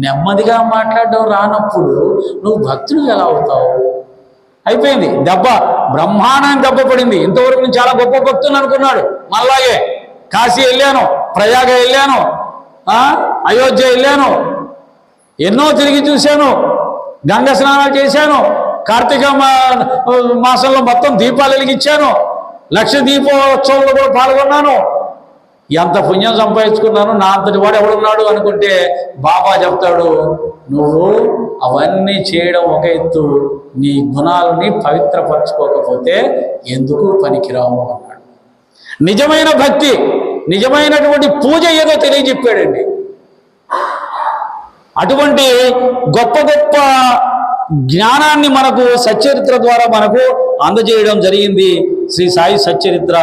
నెమ్మదిగా మాట్లాడడం రానప్పుడు నువ్వు భక్తులు ఎలా అవుతావు? అయిపోయింది దెబ్బ, బ్రహ్మాండానికి దెబ్బ పడింది. ఇంతవరకు నేను చాలా గొప్ప భక్తులు అనుకున్నాడు. మళ్ళాగే కాశీ వెళ్ళాను, ప్రయాగ వెళ్ళాను, అయోధ్య వెళ్ళాను, ఎన్నో తిరిగి చూశాను, గంగ స్నానాలు చేశాను, కార్తీక మాసంలో మొత్తం దీపాలు వెలిగించాను, లక్ష దీపోత్సవంలో కూడా పాల్గొన్నాను, ఎంత పుణ్యం సంపాదించుకున్నాను, నా అంతటి వాడు ఎవడున్నాడు అనుకుంటే బాబా చెప్తాడు, నువ్వు అవన్నీ చేయడం ఒక ఎత్తు, నీ గుణాలని పవిత్రపరచుకోకపోతే ఎందుకు పనికిరావు అన్నాడు. నిజమైన భక్తి, నిజమైనటువంటి పూజ ఏదో తెలియజెప్పాడండి. అటువంటి గొప్ప గొప్ప జ్ఞానాన్ని మనకు సచ్చరిత్ర ద్వారా మనకు అందజేయడం జరిగింది శ్రీ సాయి సచ్చరిత్ర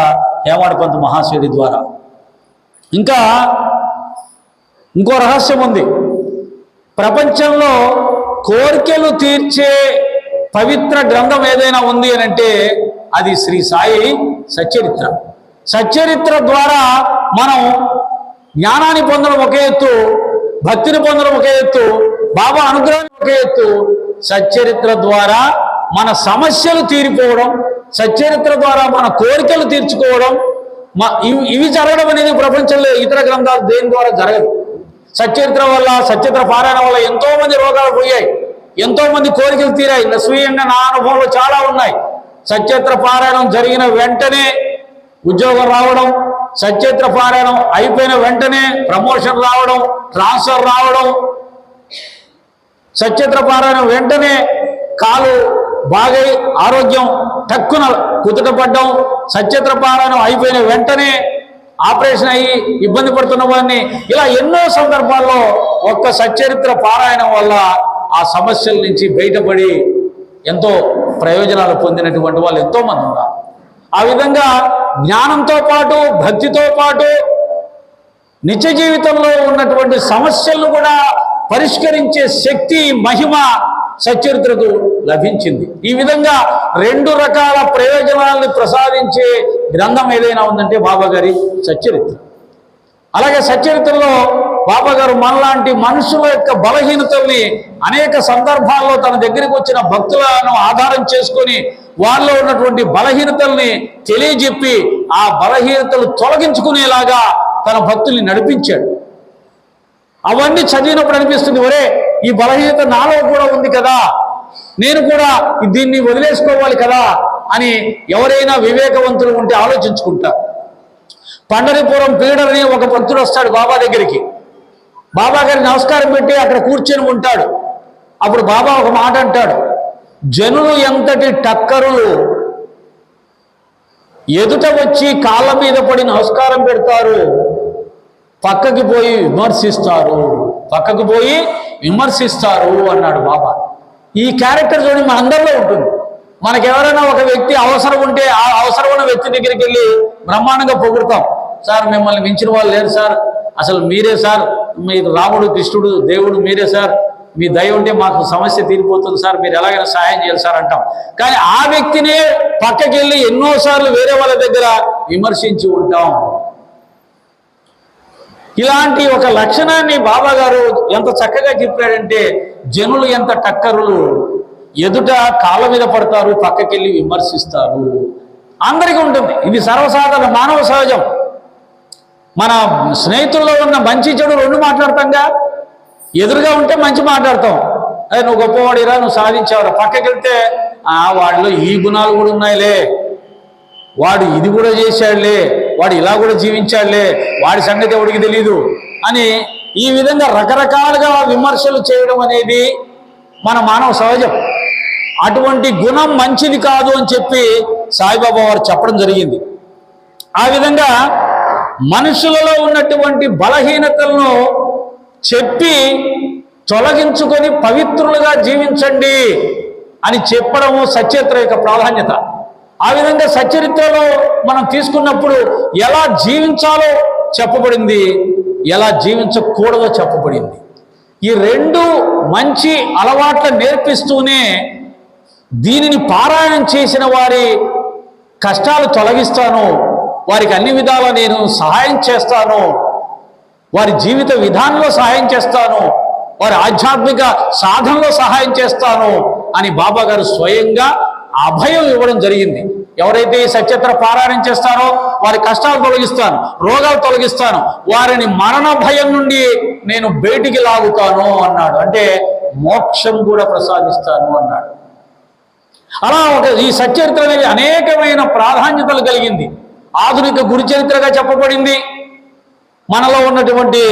హేమాడ్ మహాశయుడి ద్వారా. ఇంకా ఇంకో రహస్యం ఉంది. ప్రపంచంలో కోరికలు తీర్చే పవిత్ర గ్రంథం ఏదైనా ఉంది అని అంటే అది శ్రీ సాయి సచ్చరిత్ర. సచ్చరిత్ర ద్వారా మనం జ్ఞానాన్ని పొందడం ఒక ఎత్తు, భక్తిని పొందడం ఒక ఎత్తు, బాబా అనుగ్రహం ఒక ఎత్తు. సచ్చరిత్ర ద్వారా మన సమస్యలు తీరిపోవడం, సచ్చరిత్ర ద్వారా మన కోరికలు తీర్చుకోవడం, ఇవి జరగడం అనేది ప్రపంచంలో ఇతర గ్రంథాలు దేని ద్వారా జరగదు. సచ్చరిత్ర వల్ల, సచ్చరిత్ర పారాయణ వల్ల ఎంతో మంది రోగాలు పోయాయి, ఎంతో మంది కోరికలు తీరాయి. స్వీయంగా నా అనుభవంలో చాలా ఉన్నాయి. సచ్చరిత్ర పారాయణం జరిగిన వెంటనే ఉద్యోగం రావడం, సచ్చరిత్ర పారాయణం అయిపోయిన వెంటనే ప్రమోషన్ రావడం, ట్రాన్స్ఫర్ రావడం, సచ్చరిత్ర పారాయణం వెంటనే కాలు బాగై ఆరోగ్యం తక్కువ కుదుటపడ్డం, సచ్చరిత్ర పారాయణం అయిపోయిన వెంటనే ఆపరేషన్ అయ్యి ఇబ్బంది పడుతున్న వాడిని, ఇలా ఎన్నో సందర్భాల్లో ఒక్క సచ్చరిత్ర పారాయణం వల్ల ఆ సమస్యల నుంచి బయటపడి ఎంతో ప్రయోజనాలు పొందినటువంటి వాళ్ళు ఎంతోమంది ఉన్నారు. ఆ విధంగా జ్ఞానంతో పాటు, భక్తితో పాటు నిత్య జీవితంలో ఉన్నటువంటి సమస్యలను కూడా పరిష్కరించే శక్తి, మహిమ సచ్చరిత్రకు లభించింది. ఈ విధంగా రెండు రకాల ప్రయోజనాలను ప్రసాదించే గ్రంథం ఏదైనా ఉందంటే బాబా గారి సచ్చరిత్ర. అలాగే సచ్చరిత్రలో బాబా గారు మనలాంటి మనుషుల యొక్క బలహీనతల్ని అనేక సందర్భాల్లో తన దగ్గరికి వచ్చిన భక్తులను ఆధారం చేసుకొని వాళ్ళలో ఉన్నటువంటి బలహీనతల్ని తెలియజెప్పి ఆ బలహీనతలు తొలగించుకునేలాగా తన భక్తుల్ని నడిపించాడు. అవన్నీ చదివినప్పుడు అనిపిస్తుంది, ఒరే ఈ బలహీనత నాలో కూడా ఉంది కదా, నేను కూడా దీన్ని వదిలేసుకోవాలి కదా అని ఎవరైనా వివేకవంతులు ఉంటే ఆలోచించుకుంటారు. పండరిపురం పీడర్ అని ఒక భక్తుడు వస్తాడు బాబా దగ్గరికి. బాబా గారికి నమస్కారం పెట్టి అక్కడ కూర్చొని ఉంటాడు. అప్పుడు బాబా ఒక మాట అంటాడు, జనులు ఎంతటి టక్కరులు ఎదుట వచ్చి కాళ్ళ మీద పడి నమస్కారం పెడతారు, పక్కకి పోయి విమర్శిస్తారు అన్నాడు బాబా. ఈ క్యారెక్టర్ చూడండి మన అందరిలో ఉంటుంది. మనకెవరైనా ఒక వ్యక్తి అవసరం ఉంటే ఆ అవసరం ఉన్న వ్యక్తి దగ్గరికి వెళ్ళి బ్రహ్మాండంగా పొగుడతాం. సార్ మిమ్మల్ని మించిన వాళ్ళు లేరు సార్, అసలు మీరే సార్, మీరు రాముడు కృష్ణుడు దేవుడు మీరే సార్, మీ దయ ఉంటే మాకు సమస్య తీరిపోతుంది సార్, మీరు ఎలాగైనా సహాయం చేయాలి సార్ అంటాం. కానీ ఆ వ్యక్తినే పక్కకి వెళ్ళి ఎన్నోసార్లు వేరే వాళ్ళ దగ్గర విమర్శించి ఉంటాం. ఇలాంటి ఒక లక్షణాన్ని బాబా గారు ఎంత చక్కగా చెప్పాడంటే, జనులు ఎంత టక్కరులు ఎదుట కాళ్ళ మీద పడతారు, పక్కకెళ్ళి విమర్శిస్తారు. అందరికీ ఉంటుంది, ఇది సర్వసాధారణ మానవ సహజం. మన స్నేహితుల్లో ఉన్న మంచి చెడు రెండు మాట్లాడతాంగా. ఎదురుగా ఉంటే మంచి మాట్లాడతాం, అదే నువ్వు గొప్పవాడిరా, నువ్వు సాధించావురా. పక్కకి వెళ్తే వాడిలో ఈ గుణాలు కూడా ఉన్నాయిలే, వాడు ఇది కూడా చేశాడులే, వాడు ఇలా కూడా జీవించాడులే, వాడి సంగతి ఎవడికి తెలీదు అని ఈ విధంగా రకరకాలుగా విమర్శలు చేయడం అనేది మన మానవ సహజం. అటువంటి గుణం మంచిది కాదు అని చెప్పి సాయిబాబా వారు చెప్పడం జరిగింది. ఆ విధంగా మనుషులలో ఉన్నటువంటి బలహీనతలను చెప్పి తొలగించుకొని పవిత్రులుగా జీవించండి అని చెప్పడము సచ్చరిత్ర యొక్క ప్రాధాన్యత. ఆ విధంగా సచ్చరిత్రలో మనం తీసుకున్నప్పుడు ఎలా జీవించాలో చెప్పబడింది, ఎలా జీవించకూడదో చెప్పబడింది. ఈ రెండు మంచి అలవాట్లను నేర్పిస్తూనే దీనిని పారాయణం చేసిన వారి కష్టాలు తొలగిస్తాను, వారికి అన్ని విధాలా నేను సహాయం చేస్తాను, వారి జీవిత విధానంలో సహాయం చేస్తాను, వారి ఆధ్యాత్మిక సాధనలో సహాయం చేస్తాను అని బాబా గారు స్వయంగా అభయం ఇవ్వడం జరిగింది. ఎవరైతే ఈ సచ్చరిత్ర పారాయణం చేస్తారో వారి కష్టాలు తొలగిస్తాను, రోగాలు తొలగిస్తాను, వారిని మరణ భయం నుండి నేను బయటికి లాగుతాను అన్నాడు. అంటే మోక్షం కూడా ప్రసాదిస్తాను అన్నాడు. అలా ఈ సచ్చరిత్ర అనేది అనేకమైన ప్రాధాన్యతలు కలిగింది. ఆధునిక గురు చరిత్రగా చెప్పబడింది. మనలో ఉన్నటువంటి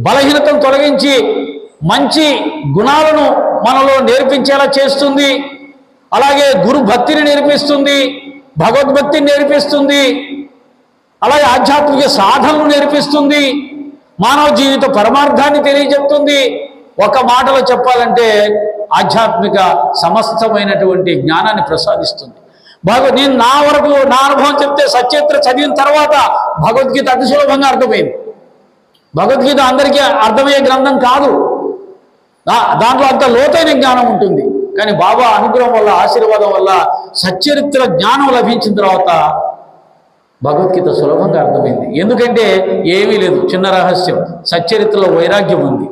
బలహీనతను తొలగించి మంచి గుణాలను మనలో నేర్పించేలా చేస్తుంది. అలాగే గురు భక్తిని నేర్పిస్తుంది, భగవద్భక్తిని నేర్పిస్తుంది, అలాగే ఆధ్యాత్మిక సాధనలు నేర్పిస్తుంది, మానవ జీవిత పరమార్థాన్ని తెలియజెప్తుంది. ఒక మాటలో చెప్పాలంటే ఆధ్యాత్మిక సమస్తమైనటువంటి జ్ఞానాన్ని ప్రసాదిస్తుంది. నేను నా వరకు నా అనుభవం చెప్తే సచ్చరిత్ర చదివిన తర్వాత భగవద్గీత అతి సులభంగా అర్థమైంది. భగవద్గీత అందరికీ అర్థమయ్యే గ్రంథం కాదు, దాంట్లో అంత లోతైన జ్ఞానం ఉంటుంది. కానీ బాబా అనుగ్రహం వల్ల, ఆశీర్వాదం వల్ల సచ్చరిత్ర జ్ఞానం లభించిన తర్వాత భగవద్గీత సులభంగా అర్థమైంది. ఎందుకంటే ఏమీ లేదు, చిన్న రహస్యం, సచ్చరిత్రలో వైరాగ్యం ఉంది,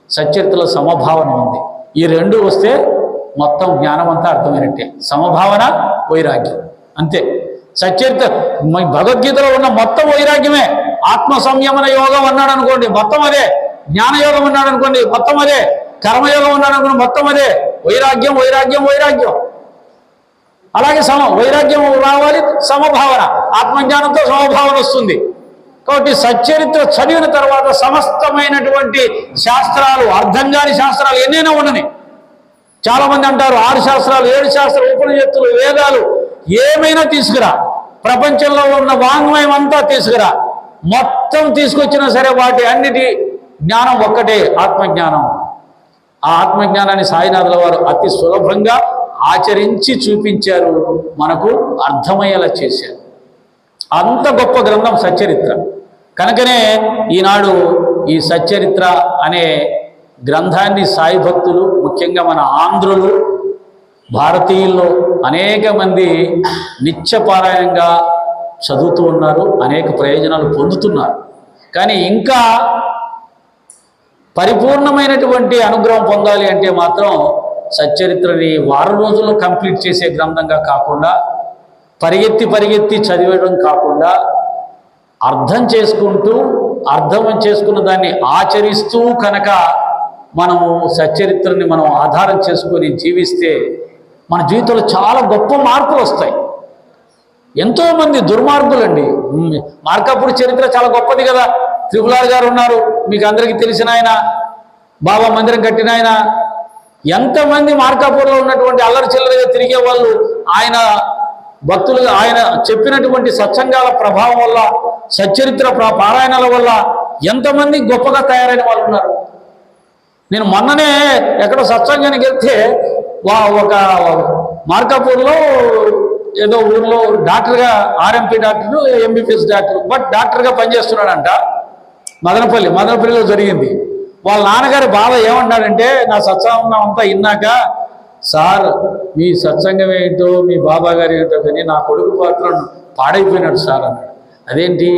సచ్చరిత్రలో సమభావన ఉంది. ఈ రెండు వస్తే మొత్తం జ్ఞానం అంతా అర్థమైనట్టే. సమభావన, వైరాగ్యం, అంతే. సచ్చరిత్ర భగవద్గీతలో ఉన్న మొత్తం వైరాగ్యమే. ఆత్మ సంయమన యోగం అన్నాడు అనుకోండి, మొత్తం అదే. జ్ఞానయోగం అన్నాడు అనుకోండి, మొత్తం అదే. కర్మయోగం అన్నాడు అనుకోండి, మొత్తం అదే. వైరాగ్యం, వైరాగ్యం, వైరాగ్యం. అలాగే వైరాగ్యం రావాలి, సమభావన, ఆత్మజ్ఞానంతో సమభావన వస్తుంది. కాబట్టి సచ్చరిత్ర చదివిన తర్వాత సమస్తమైనటువంటి శాస్త్రాలు, అర్థం కాని శాస్త్రాలు ఎన్నైనా ఉండని. చాలా మంది అంటారు 6 శాస్త్రాలు, 7 శాస్త్రాలు, ఉపనిషత్తులు, వేదాలు ఏమైనా తీసుకురా, ప్రపంచంలో ఉన్న వాంగ్మయం అంతా తీసుకురా, మొత్తం తీసుకొచ్చినా సరే వాటి అన్నిటి జ్ఞానం ఒక్కటే, ఆత్మజ్ఞానం. ఆ ఆత్మజ్ఞానాన్ని సాయినాథుల వారు అతి సులభంగా ఆచరించి చూపించారు, మనకు అర్థమయ్యేలా చేశారు. అంత గొప్ప గ్రంథం సచ్చరిత్ర. కనుకనే ఈనాడు ఈ సచ్చరిత్ర అనే గ్రంథాన్ని సాయి భక్తులు, ముఖ్యంగా మన ఆంధ్రులు, భారతీయుల్లో అనేక మంది నిత్యపారాయణంగా చదువుతూ ఉన్నారు, అనేక ప్రయోజనాలు పొందుతున్నారు. కానీ ఇంకా పరిపూర్ణమైనటువంటి అనుగ్రహం పొందాలి అంటే మాత్రం సచ్చరిత్రని వారం రోజుల్లో కంప్లీట్ చేసే గ్రంథంగా కాకుండా పరిగెత్తి చదివడం కాకుండా అర్థం చేసుకున్న దాన్ని ఆచరిస్తూ కనుక మనము సచ్చరిత్రని మనం ఆధారం చేసుకొని జీవిస్తే మన జీవితంలో చాలా గొప్ప మార్పులు వస్తాయి. ఎంతోమంది దుర్మార్గులండి. మార్కాపూర్ చరిత్ర చాలా గొప్పది కదా. త్రిపులార్ గారు ఉన్నారు, మీకు అందరికీ తెలిసిన ఆయన, బాబా మందిరం కట్టిన ఆయన. ఎంతమంది మార్కాపూర్లో ఉన్నటువంటి అల్లరి చిల్లరగా తిరిగే వాళ్ళు ఆయన భక్తులుగా, ఆయన చెప్పినటువంటి సత్సంగాల ప్రభావం వల్ల, సచ్చరిత్ర పారాయణల వల్ల ఎంతమంది గొప్పగా తయారైన వాళ్ళు ఉన్నారు. నేను మొన్ననే ఎక్కడో సత్సంగానికి వెళ్తే ఒక మార్కాపూర్లో ఏదో ఊర్లో డాక్టర్గా, RMP doctor, MBBS doctor, but డాక్టర్గా పనిచేస్తున్నాడంట. మదనపల్లిలో జరిగింది. వాళ్ళ నాన్నగారి బాధ ఏమన్నాడంటే, నా సత్సంగం అంతా విన్నాక, సార్ మీ సత్సంగం ఏంటో మీ బాబా గారు ఏంటో కానీ నా కొడుకు పాత్ర పాడైపోయినాడు సార్ అన్నాడు. అదేంటి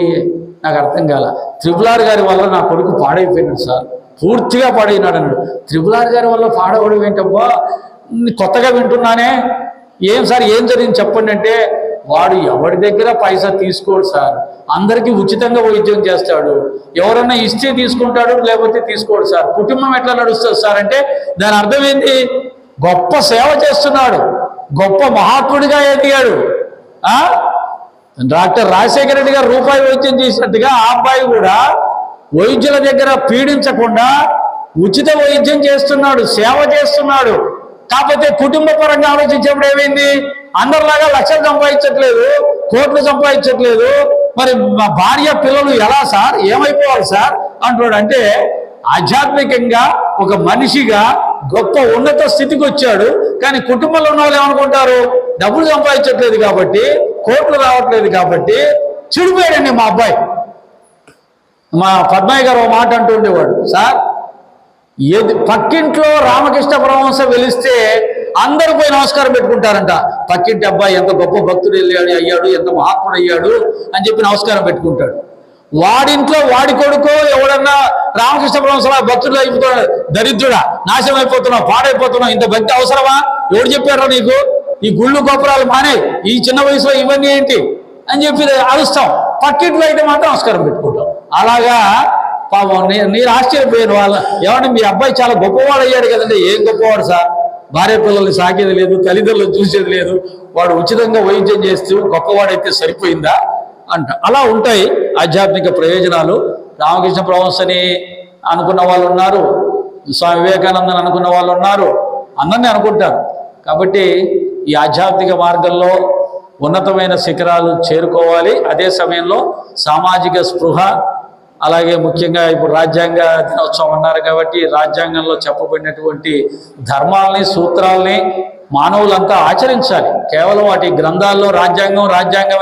నాకు అర్థం కాల. త్రిపులార్ గారి వల్ల నా కొడుకు పాడైపోయినాడు సార్, పూర్తిగా పాడైనాడు అన్నాడు. త్రిపులార్ గారి వల్ల పాడవడం ఏంటబ్బా, కొత్తగా వింటున్నానే, ఏం సార్ ఏం జరిగింది చెప్పండి అంటే, వాడు ఎవరి దగ్గర పైసా తీసుకోడు సార్, అందరికీ ఉచితంగా వైద్యం చేస్తాడు, ఎవరన్నా ఇస్తే తీసుకుంటాడు లేకపోతే తీసుకోడు సార్, కుటుంబం ఎట్లా నడుస్తుంది సార్ అంటే దాని అర్థం ఏంటి, గొప్ప సేవ చేస్తున్నాడు, గొప్ప మహాత్ముడిగా ఎదిగాడు. డాక్టర్ రాజశేఖర రెడ్డి గారు రూపాయి వైద్యం చేసినట్టుగా ఆ అబ్బాయి కూడా వైద్యుల దగ్గర పీడించకుండా ఉచిత వైద్యం చేస్తున్నాడు, సేవ చేస్తున్నాడు. కాకపోతే కుటుంబ పరంగా ఆలోచించేప్పుడు ఏమైంది, అందరిలాగా లక్షలు సంపాదించట్లేదు, కోట్లు సంపాదించట్లేదు, మరి మా భార్య పిల్లలు ఎలా సార్, ఏమైపోవాలి సార్ అంటున్నాడు. అంటే ఆధ్యాత్మికంగా ఒక మనిషిగా గొప్ప ఉన్నత స్థితికి వచ్చాడు. కానీ కుటుంబంలో ఉన్న వాళ్ళు ఏమనుకుంటారు, డబ్బులు సంపాదించట్లేదు కాబట్టి, కోట్లు రావట్లేదు కాబట్టి చెడిపోయాడండి మా అబ్బాయి. మా పద్మయ్య గారు ఒక మాట అంటూ ఉండేవాడు, సార్ పక్కింట్లో రామకృష్ణ పరమహంస వెలిస్తే అందరూ పోయి నమస్కారం పెట్టుకుంటారంట. పక్కింటి అబ్బాయి ఎంత గొప్ప భక్తుడు అయ్యాడు, ఎంత మహాత్ముడు అయ్యాడు అని చెప్పి నమస్కారం పెట్టుకుంటాడు. వాడింట్లో వాడి కొడుకో ఎవడన్నా రామకృష్ణ పరమహంస భక్తుడు అయిపోతున్నాడు, దరిద్రుడా నాశనం అయిపోతున్నావు, పాడైపోతున్నావు, ఇంత భక్తి అవసరమా, ఎవడు చెప్పారో నీకు, ఈ గుళ్ళు గోపురాలు మానే, ఈ చిన్న వయసులో ఇవన్నీ ఏంటి అని చెప్పి అరుస్తాం. పక్కింట్లో అయితే మాత్రం నమస్కారం పెట్టుకుంటాం. అలాగా పాపం నేను ఆశ్చర్యపోయాను. వాళ్ళ ఏమంటే మీ అబ్బాయి చాలా గొప్పవాడు అయ్యాడు కదండి. ఏం గొప్పవాడు సార్, భార్య పిల్లల్ని సాకేది లేదు, తల్లిదండ్రులను చూసేది లేదు, వాడు ఉచితంగా వైద్యం చేస్తూ గొప్పవాడైతే సరిపోయిందా అంట. అలా ఉంటాయి ఆధ్యాత్మిక ప్రయోజనాలు. రామకృష్ణ పరమహంసని అనుకున్న వాళ్ళు ఉన్నారు, స్వామి వివేకానందని అనుకున్న వాళ్ళు ఉన్నారు, అందరినీ అనుకుంటారు. కాబట్టి ఈ ఆధ్యాత్మిక మార్గంలో ఉన్నతమైన శిఖరాలు చేరుకోవాలి. అదే సమయంలో సామాజిక స్పృహ, అలాగే ముఖ్యంగా ఇప్పుడు రాజ్యాంగ దినోత్సవం అన్నారు కాబట్టి రాజ్యాంగంలో చెప్పబడినటువంటి ధర్మాలని, సూత్రాలని మానవులంతా ఆచరించాలి. కేవలం వాటి గ్రంథాల్లో రాజ్యాంగం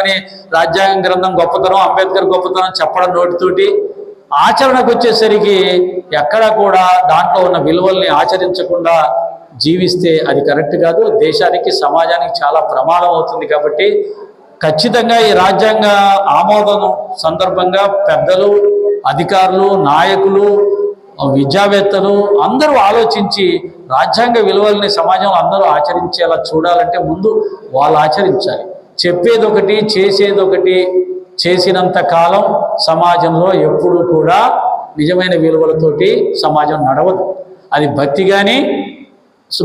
అని రాజ్యాంగ గ్రంథం గొప్పతనం, అంబేద్కర్ గొప్పతనం చెప్పడం నోటితోటి, ఆచరణకు వచ్చేసరికి ఎక్కడ కూడా దాంట్లో ఉన్న విలువల్ని ఆచరించకుండా జీవిస్తే అది కరెక్ట్ కాదు. దేశానికి, సమాజానికి చాలా ప్రమాదం అవుతుంది. కాబట్టి ఖచ్చితంగా ఈ రాజ్యాంగ ఆమోదం సందర్భంగా పెద్దలు, అధికారులు, నాయకులు, విద్యావేత్తలు అందరూ ఆలోచించి రాజ్యాంగ విలువల్ని సమాజంలో అందరూ ఆచరించేలా చూడాలంటే ముందు వాళ్ళు ఆచరించాలి. చెప్పేది ఒకటి, చేసేది ఒకటి చేసినంత కాలం సమాజంలో ఎప్పుడూ కూడా నిజమైన విలువలతోటి సమాజం నడవదు. అది భక్తి కానీ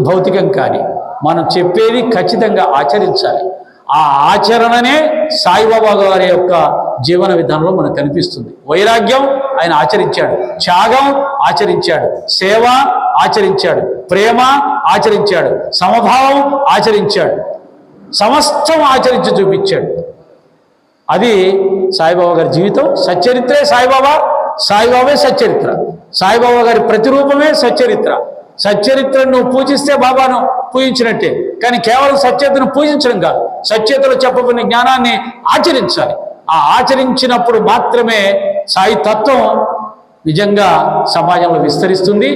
భౌతికం కానీ మనం చెప్పేది ఖచ్చితంగా ఆచరించాలి. ఆ ఆచరణనే సాయిబాబా గారి యొక్క జీవన విధానంలో మనకు కనిపిస్తుంది. వైరాగ్యం ఆయన ఆచరించాడు, త్యాగం ఆచరించాడు, సేవ ఆచరించాడు, ప్రేమ ఆచరించాడు, సమభావం ఆచరించాడు, సమస్తం ఆచరించి చూపించాడు. అది సాయిబాబా గారి జీవితం. సచ్చరిత్రే సాయిబాబా, సాయిబాబే సచ్చరిత్ర, సాయిబాబా గారి ప్రతిరూపమే సచ్చరిత్ర. సచ్చరిత్రను నువ్వు పూజిస్తే బాబాను పూజించినట్టే. కానీ కేవలం సచ్చరిత్రను పూజించడం కాదు, సచ్చరిత్రలో చెప్పబడిన జ్ఞానాన్ని ఆచరించాలి. ఆ ఆచరించినప్పుడు మాత్రమే సాయి తత్వం నిజంగా సమాజంలో విస్తరిస్తుంది,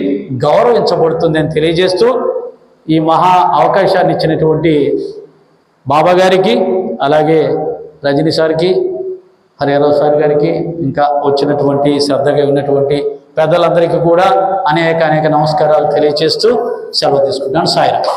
గౌరవించబడుతుంది అని తెలియజేస్తూ ఈ మహా అవకాశాన్ని ఇచ్చినటువంటి బాబా గారికి, అలాగే రజనీ సార్కి, హరిహరరావు సార్ గారికి, ఇంకా వచ్చినటువంటి శ్రద్ధగా ఉన్నటువంటి పెద్దలందరికీ కూడా అనేక నమస్కారాలు తెలియజేస్తూ సెలవు తీసుకుంటాను. సాయిరామ్.